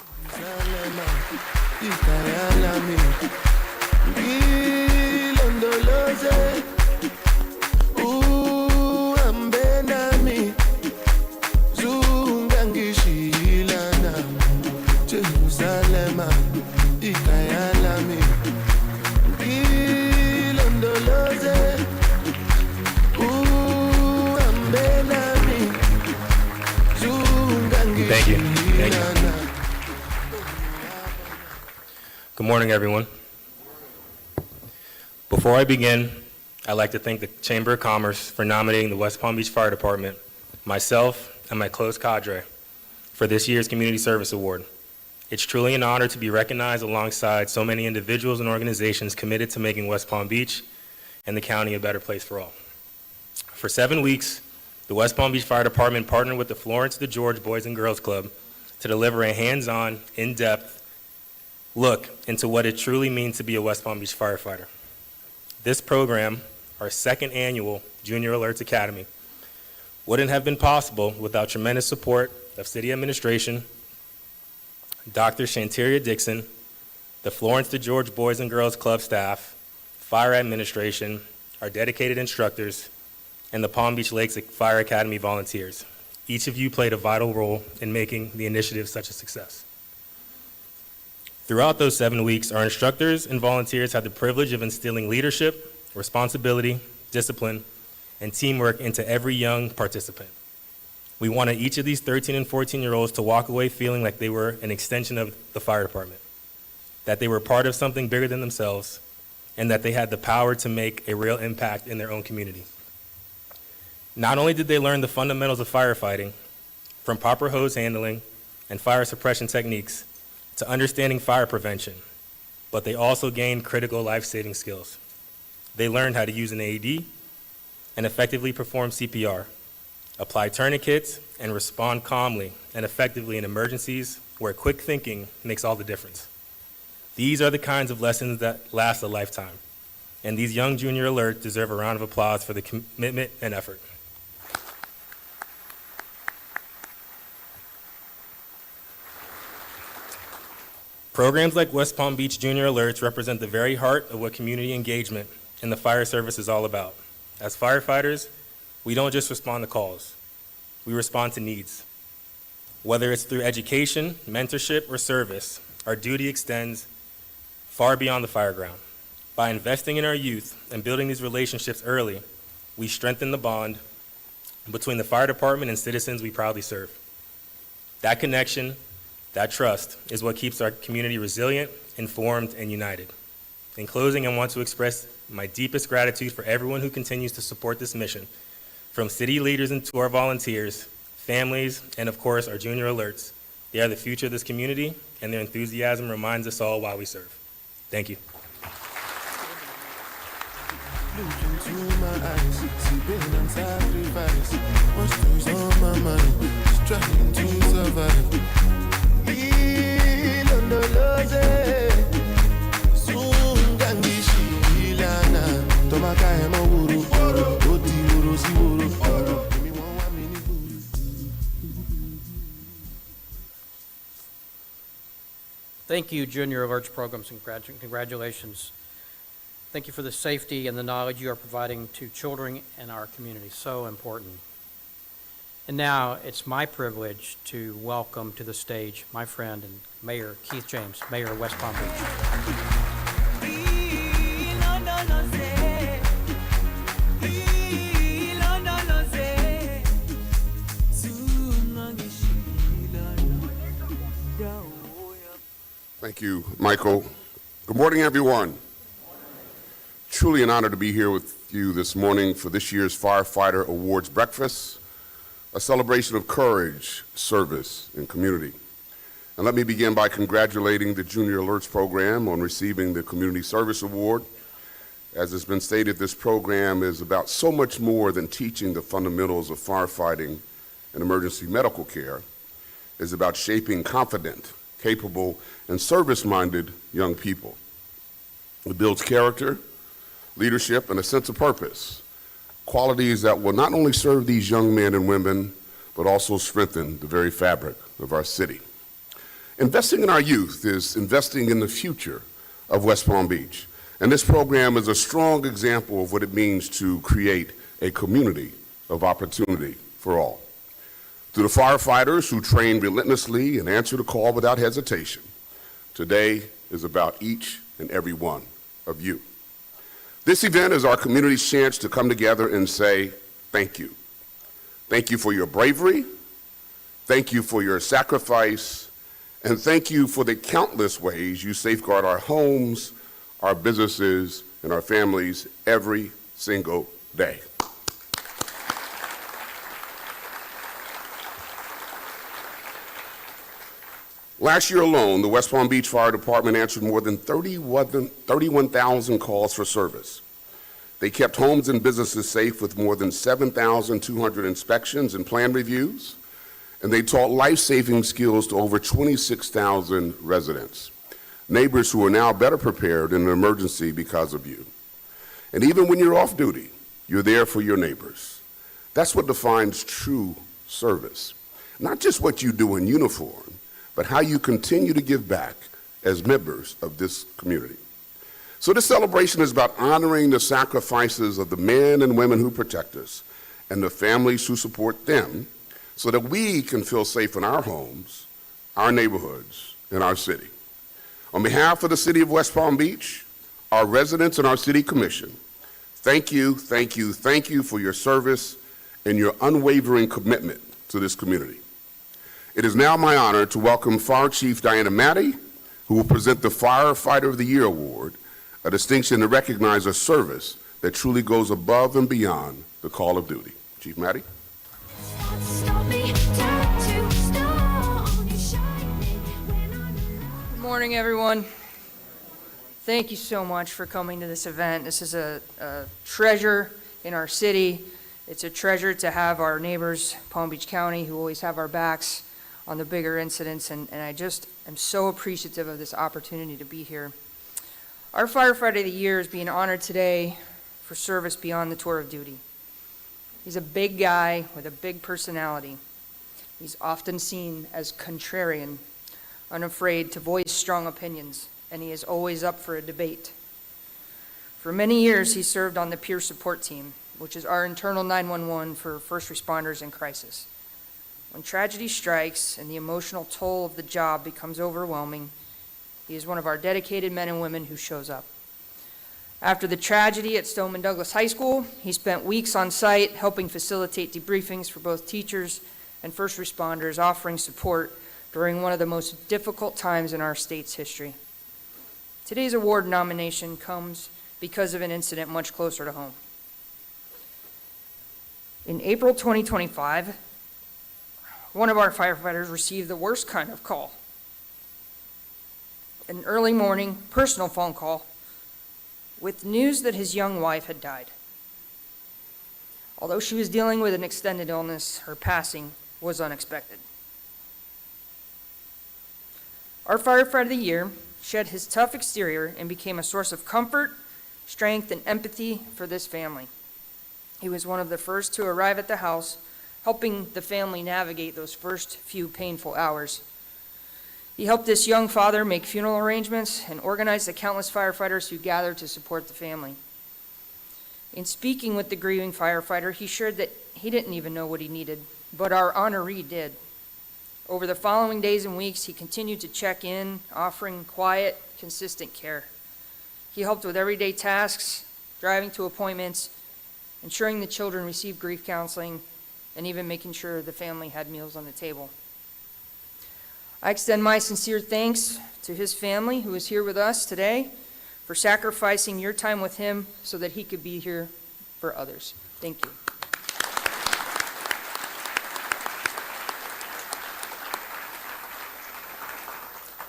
Thank you. Thank you. Good morning, everyone. Before I begin, I'd like to thank the Chamber of Commerce for nominating the West Palm Beach Fire Department, myself, and my close cadre for this year's Community Service Award. It's truly an honor to be recognized alongside so many individuals and organizations committed to making West Palm Beach and the county a better place for all. For 7 weeks, the West Palm Beach Fire Department partnered with the Florence to George Boys and Girls Club to deliver a hands-on, in-depth look into what it truly means to be a West Palm Beach firefighter. This program, our second annual Junior Alerts Academy, wouldn't have been possible without tremendous support of city administration, Dr. Shanteria Dixon, the Florence to George Boys and Girls Club staff, fire administration, our dedicated instructors, and the Palm Beach Lakes Fire Academy volunteers. Each of you played a vital role in making the initiative such a success. Throughout those 7 weeks, our instructors and volunteers had the privilege of instilling leadership, responsibility, discipline, and teamwork into every young participant. We wanted each of these 13 and 14-year-olds to walk away feeling like they were an extension of the fire department, that they were part of something bigger than themselves, and that they had the power to make a real impact in their own community. Not only did they learn the fundamentals of firefighting, from proper hose handling and fire suppression techniques to understanding fire prevention, but they also gained critical life-saving skills. They learned how to use an AED and effectively perform CPR, apply tourniquets, and respond calmly and effectively in emergencies where quick thinking makes all the difference. These are the kinds of lessons that last a lifetime, and these young junior alerts deserve a round of applause for the commitment and effort. Programs like West Palm Beach Junior Alerts represent the very heart of what community engagement in the fire service is all about. As firefighters, we don't just respond to calls, we respond to needs. Whether it's through education, mentorship, or service, our duty extends far beyond the fire ground. By investing in our youth and building these relationships early, we strengthen the bond between the fire department and citizens we proudly serve. That connection, that trust, is what keeps our community resilient, informed, and united. In closing, I want to express my deepest gratitude for everyone who continues to support this mission, from city leaders and to our volunteers, families, and of course, our junior alerts. They are the future of this community, and their enthusiasm reminds us all why we serve. Thank you. Look into my eyes, see pain and sacrifice. What's goes on my mind, struggling to survive. Thank you, Junior Alerts Programs, and congratulations. Thank you for the safety and the knowledge you are providing to children in our community. So important. And now it's my privilege to welcome to the stage my friend and Mayor Keith James, Mayor of West Palm Beach. Thank you, Michael. Good morning, everyone. Truly an honor to be here with you this morning for this year's Firefighter Awards Breakfast, a celebration of courage, service, and community. And let me begin by congratulating the Junior Alerts program on receiving the Community Service Award. As has been stated, this program is about so much more than teaching the fundamentals of firefighting and emergency medical care. It's about shaping confident, capable, and service-minded young people. It builds character, leadership, and a sense of purpose, qualities that will not only serve these young men and women, but also strengthen the very fabric of our city. Investing in our youth is investing in the future of West Palm Beach, and this program is a strong example of what it means to create a community of opportunity for all. To the firefighters who train relentlessly and answer the call without hesitation, today is about each and every one of you. This event is our community's chance to come together and say thank you. Thank you for your bravery, thank you for your sacrifice, and thank you for the countless ways you safeguard our homes, our businesses, and our families every single day. Last year alone, the West Palm Beach Fire Department answered more than 31,000 calls for service. They kept homes and businesses safe with more than 7,200 inspections and plan reviews, and they taught life-saving skills to over 26,000 residents, neighbors who are now better prepared in an emergency because of you. And even when you're off duty, you're there for your neighbors. That's what defines true service. Not just what you do in uniform, but how you continue to give back as members of this community. So this celebration is about honoring the sacrifices of the men and women who protect us and the families who support them so that we can feel safe in our homes, our neighborhoods, and our city. On behalf of the City of West Palm Beach, our residents and our City Commission, thank you for your service and your unwavering commitment to this community. It is now my honor to welcome Fire Chief Diana Matty, who will present the Firefighter of the Year Award, a distinction to recognize a service that truly goes above and beyond the call of duty. Chief Matty. Good morning, everyone. Thank you so much for coming to this event. This is a treasure in our city. It's a treasure to have our neighbors, Palm Beach County, who always have our backs on the bigger incidents, and I just am so appreciative of this opportunity to be here. Our Firefighter of the Year is being honored today for service beyond the tour of duty. He's a big guy with a big personality. He's often seen as contrarian, unafraid to voice strong opinions, and he is always up for a debate. For many years, he served on the peer support team, which is our internal 911 for first responders in crisis. When tragedy strikes and the emotional toll of the job becomes overwhelming, he is one of our dedicated men and women who shows up. After the tragedy at Stoneman Douglas High School, he spent weeks on site helping facilitate debriefings for both teachers and first responders, offering support during one of the most difficult times in our state's history. Today's award nomination comes because of an incident much closer to home. In April 2025, one of our firefighters received the worst kind of call. An early morning personal phone call with news that his young wife had died. Although she was dealing with an extended illness, her passing was unexpected. Our Firefighter of the Year shed his tough exterior and became a source of comfort, strength, and empathy for this family. He was one of the first to arrive at the house, helping the family navigate those first few painful hours. He helped this young father make funeral arrangements and organize the countless firefighters who gathered to support the family. In speaking with the grieving firefighter, he shared that he didn't even know what he needed, but our honoree did. Over the following days and weeks, he continued to check in, offering quiet, consistent care. He helped with everyday tasks, driving to appointments, ensuring the children received grief counseling, and even making sure the family had meals on the table. I extend my sincere thanks to his family who is here with us today for sacrificing your time with him so that he could be here for others. Thank you.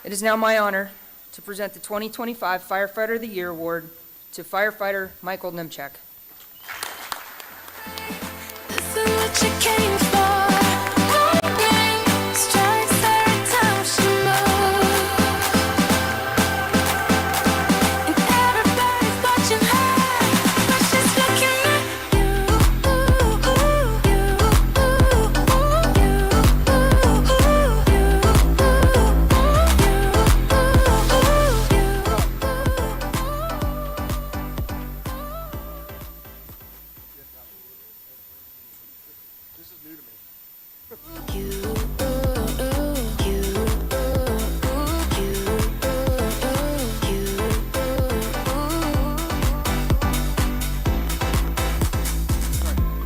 It is now my honor to present the 2025 Firefighter of the Year Award to Firefighter Michael Nemchek. This is what you came for. Lightning strikes every time she moves, and everybody's watching her, but she's looking at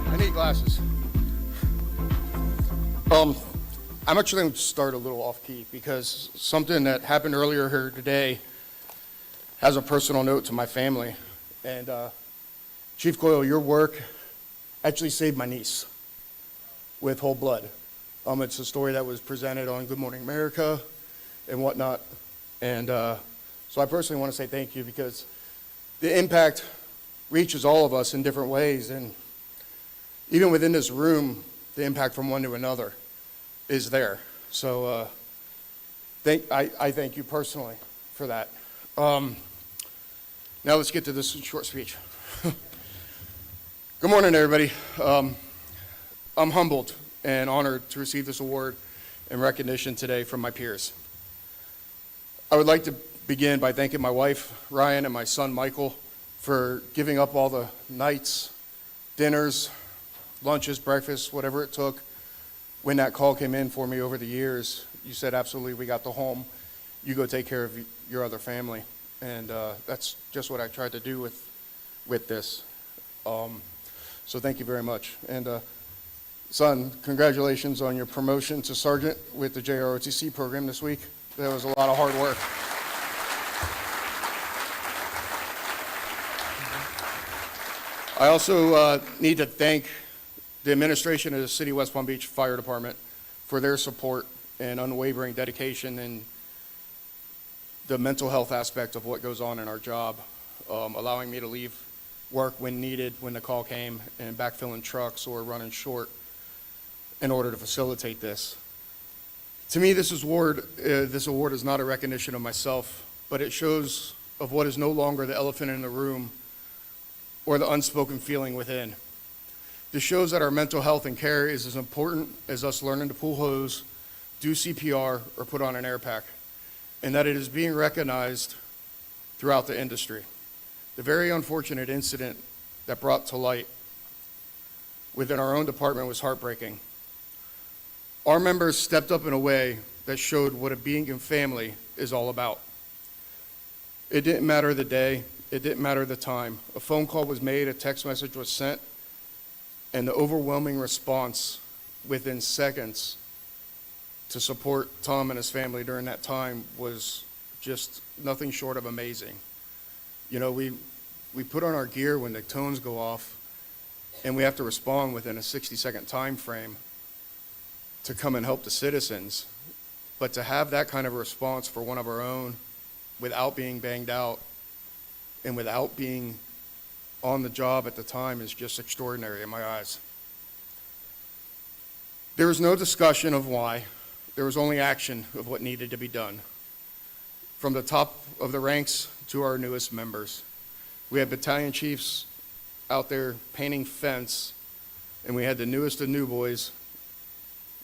I need glasses. I'm actually going to start a little off key because something that happened earlier here today has a personal note to my family. And Chief Coyle, your work actually saved my niece with whole blood. It's a story that was presented on Good Morning America, and whatnot. And so I personally want to say thank you, because the impact reaches all of us in different ways. And even within this room, the impact from one to another is there. So I thank you personally for that. Now let's get to this short speech. Good morning, everybody. I'm humbled and honored to receive this award and recognition today from my peers. I would like to begin by thanking my wife, Ryan, and my son, Michael, for giving up all the nights, dinners, lunches, breakfasts, whatever it took. When that call came in for me over the years, you said, absolutely, we got the home. You go take care of your other family. And that's just what I tried to do with this. So thank you very much. And son, congratulations on your promotion to sergeant with the JROTC program this week. That was a lot of hard work. I also need to thank the administration of the City of West Palm Beach Fire Department for their support and unwavering dedication in the mental health aspect of what goes on in our job, allowing me to leave work when needed, when the call came, and backfilling trucks or running short in order to facilitate this. To me, this award is not a recognition of myself, but it shows of what is no longer the elephant in the room or the unspoken feeling within. This shows that our mental health and care is as important as us learning to pull hose, do CPR, or put on an air pack, and that it is being recognized throughout the industry. The very unfortunate incident that brought to light within our own department was heartbreaking. Our members stepped up in a way that showed what a being in family is all about. It didn't matter the day, it didn't matter the time. A phone call was made, a text message was sent, and the overwhelming response within seconds to support Tom and his family during that time was just nothing short of amazing. You know, we put on our gear when the tones go off, and we have to respond within a 60-second time frame to come and help the citizens. But to have that kind of a response for one of our own without being banged out and without being on the job at the time is just extraordinary in my eyes. There was no discussion of why. There was only action of what needed to be done. From the top of the ranks to our newest members. We had battalion chiefs out there painting fence, and we had the newest of new boys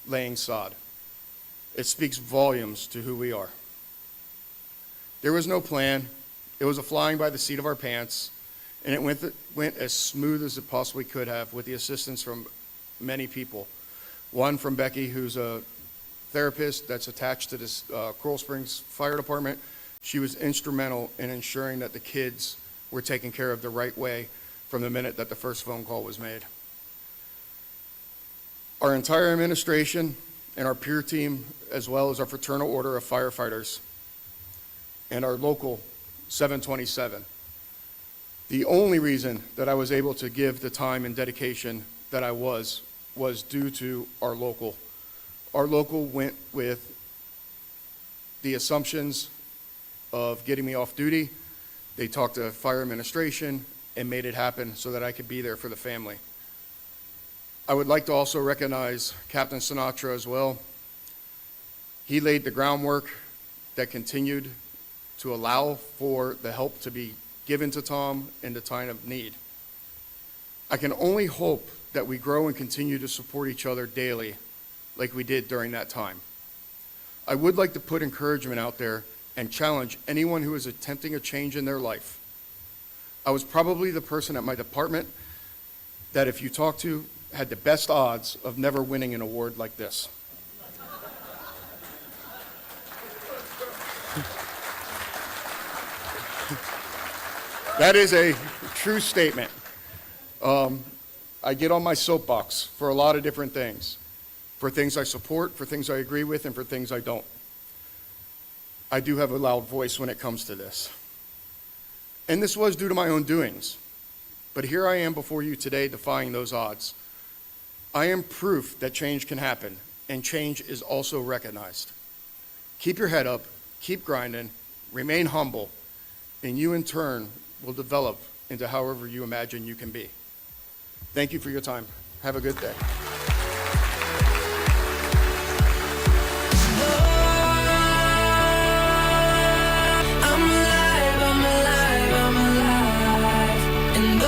laying sod. It speaks volumes to who we are. There was no plan. It was a flying by the seat of our pants, and it went as smooth as it possibly could have with the assistance from many people. One from Becky, who's a therapist that's attached to this Coral Springs Fire Department. She was instrumental in ensuring that the kids were taken care of the right way from the minute that the first phone call was made. Our entire administration and our peer team, as well as our fraternal order of firefighters and our local 727. The only reason that I was able to give the time and dedication that I was due to our local. Our local went with the assumptions of getting me off duty. They talked to fire administration and made it happen so that I could be there for the family. I would like to also recognize Captain Sinatra as well. He laid the groundwork that continued to allow for the help to be given to Tom in the time of need. I can only hope that we grow and continue to support each other daily like we did during that time. I would like to put encouragement out there and challenge anyone who is attempting a change in their life. I was probably the person at my department that if you talk to had the best odds of never winning an award like this. That is a true statement. I get on my soapbox for a lot of different things. For things I support, for things I agree with, and for things I don't. I do have a loud voice when it comes to this. And this was due to my own doings. But here I am before you today defying those odds. I am proof that change can happen, and change is also recognized. Keep your head up, keep grinding, remain humble, and you in turn will develop into however you imagine you can be. Thank you for your time. Have a good day. I'm alive, I'm alive, I'm alive. And though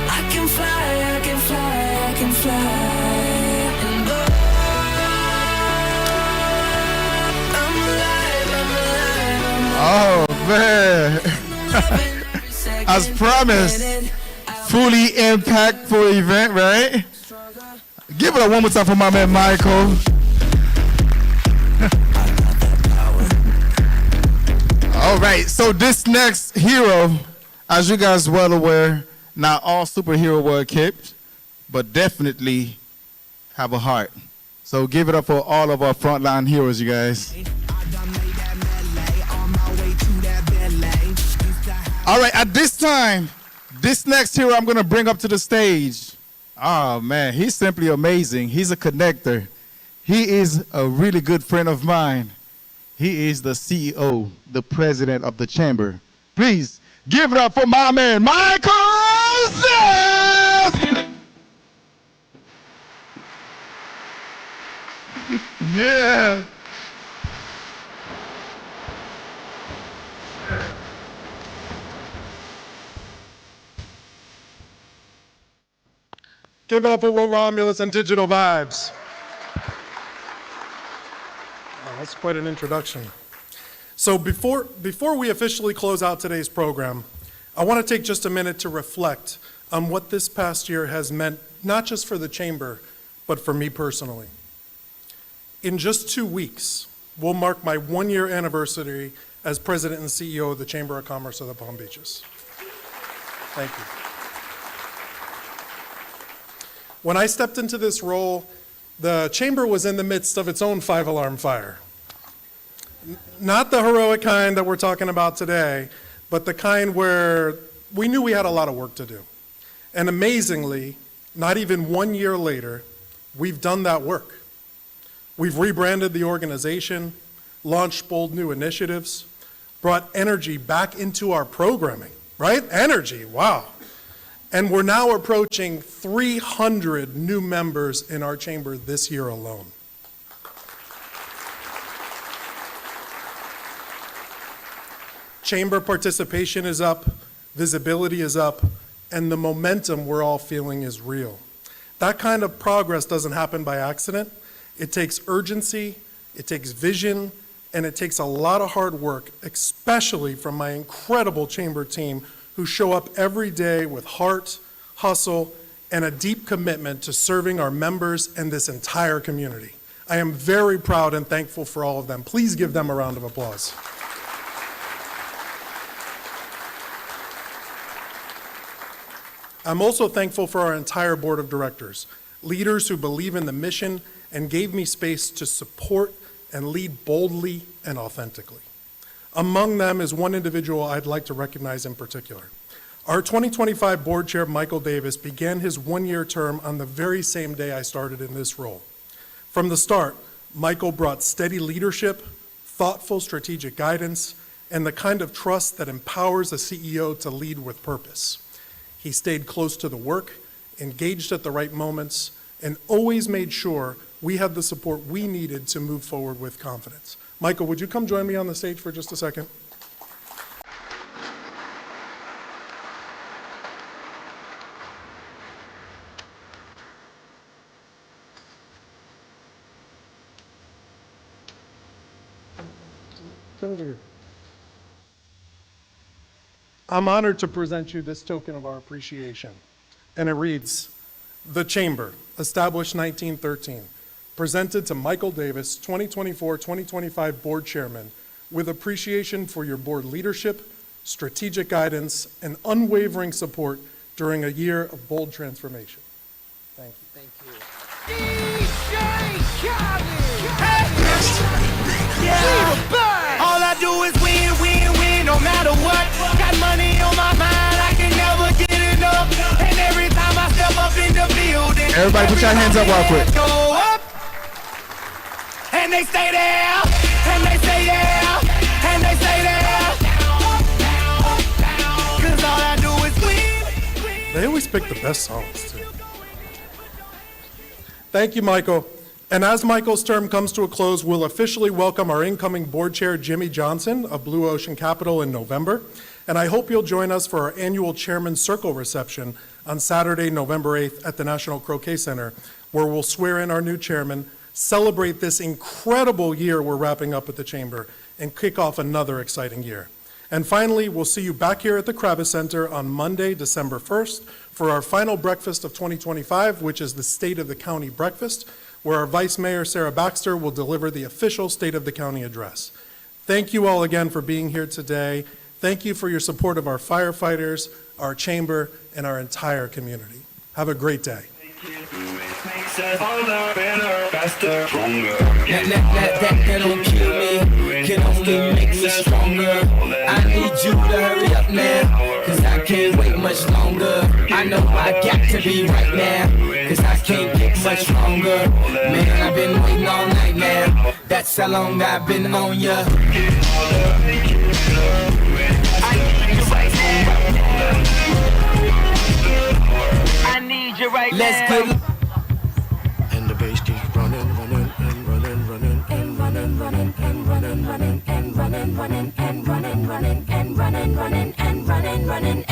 I can fly, I can fly, I can fly. And though I'm alive, I'm alive, I'm alive. Oh, man. As promised, fully impactful event, right? Give it a one more time for my man Michael. All right, so this next hero, as you guys well aware, not all superheroes were equipped, but definitely have a heart. So give it up for all of our frontline heroes, you guys. All right, at this time, this next hero I'm going to bring up to the stage. Oh, man, he's simply amazing. He's a connector. He is a really good friend of mine. He is the CEO, the president of the chamber. Please give it up for my man, Michael Zeth! Yeah. Give it up for Romulus and Digital Vibes. Oh, that's quite an introduction. So before we officially close out today's program, I want to take just a minute to reflect on what this past year has meant, not just for the Chamber, but for me personally. In just 2 weeks, we'll mark my 1-year anniversary as President and CEO of the Chamber of Commerce of the Palm Beaches. Thank you. When I stepped into this role, the Chamber was in the midst of its own 5-alarm fire. Not the heroic kind that we're talking about today, but the kind where we knew we had a lot of work to do. And amazingly, not even 1 year later, we've done that work. We've rebranded the organization, launched bold new initiatives, brought energy back into our programming, right? Energy, wow. And we're now approaching 300 new members in our chamber this year alone. Chamber participation is up, visibility is up, and the momentum we're all feeling is real. That kind of progress doesn't happen by accident. It takes urgency, it takes vision, and it takes a lot of hard work, especially from my incredible chamber team who show up every day with heart, hustle, and a deep commitment to serving our members and this entire community. I am very proud and thankful for all of them. Please give them a round of applause. I'm also thankful for our entire board of directors, leaders who believe in the mission and gave me space to support and lead boldly and authentically. Among them is one individual I'd like to recognize in particular. Our 2025 board chair, Michael Davis, began his 1-year term on the very same day I started in this role. From the start, Michael brought steady leadership, thoughtful strategic guidance, and the kind of trust that empowers a CEO to lead with purpose. He stayed close to the work, engaged at the right moments, and always made sure we had the support we needed to move forward with confidence. Michael, would you come join me on the stage for just a second? I'm honored to present you this token of our appreciation. And it reads, "The Chamber, established 1913, presented to Michael Davis, 2024-2025 Board Chairman, with appreciation for your board leadership, strategic guidance, and unwavering support during a year of bold transformation." Thank you. Thank you. All I do is win, win, win, no matter what. Got money on my mind, I can never get enough. And every time I step up in the building, Everybody put your hands up real quick. go up. and they stay there, and they stay there, and they stay there. Cause all I do is win. They always pick the best songs, too. Thank you, Michael. And as Michael's term comes to a close, we'll officially welcome our incoming board chair, Jimmy Johnson of Blue Ocean Capital, in November. And I hope you'll join us for our annual Chairman's Circle reception on Saturday, November 8th at the National Croquet Center, where we'll swear in our new chairman, celebrate this incredible year we're wrapping up at the Chamber, and kick off another exciting year. And finally, we'll see you back here at the Kravis Center on Monday, December 1st, for our final breakfast of 2025, which is the State of the County Breakfast, where our Vice Mayor, Sarah Baxter, will deliver the official State of the County address. Thank you all again for being here today. Thank you for your support of our firefighters, our chamber, and our entire community. Have a great day. That don't kill me, can only make me stronger. I need you to hurry up now, cause I can't wait much longer. I know I got to be right now, cause I can't get much stronger. Man, I've been waiting all night now, that's how long I've been on ya. I need you right now. Let's get And the bass keeps running and running and running and running and running and running and running and running and running.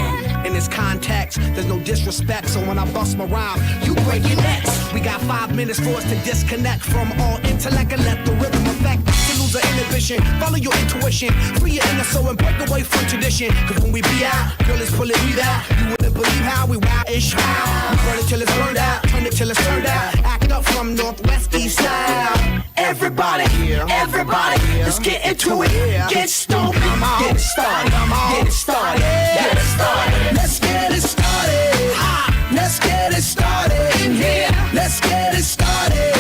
In this context, there's no disrespect, so when I bust my rhyme, you break your necks. We got 5 minutes for us to disconnect from all intellect and let the rhythm affect. To lose the inhibition, follow your intuition, free your inner soul and break away from tradition. Cause when we be out, girl, it's pulling me out. You wouldn't believe how we wild-ish how. We burn it till it's burned out, turn it till it's turned out. Act up from northwest, east side. Everybody, let's get into it. Get stoked, get it started, get it started, get it started. Let's get it started. Let's get it started in here. Let's get it started.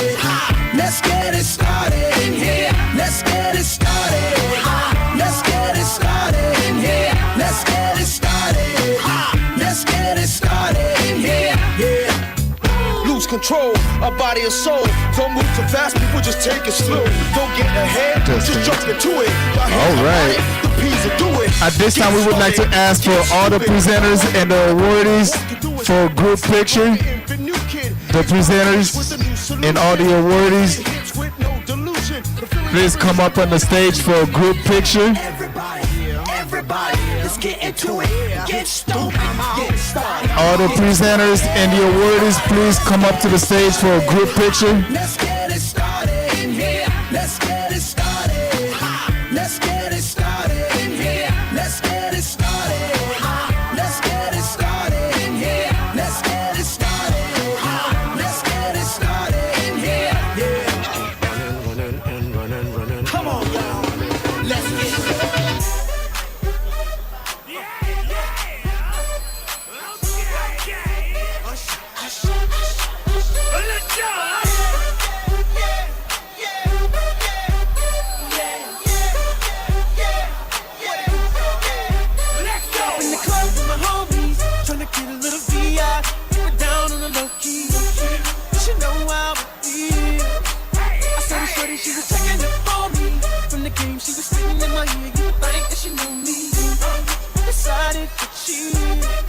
Let's get it started in here. Let's get it started. Let's get it started in here. Let's get it started. Let's get it started in here. Yeah. Lose control, a body and soul. Don't move too fast, people just take it slow. Don't get ahead, just jump into it. All right. The P's will do it. At this time, we would like to ask for all the presenters and the awardees for a group picture. The presenters and all the awardees, please come up on the stage for a group picture. Everybody, let's get into it. Get stoked, get started. All the presenters and the awardees, please come up to the stage for a group picture. Let's get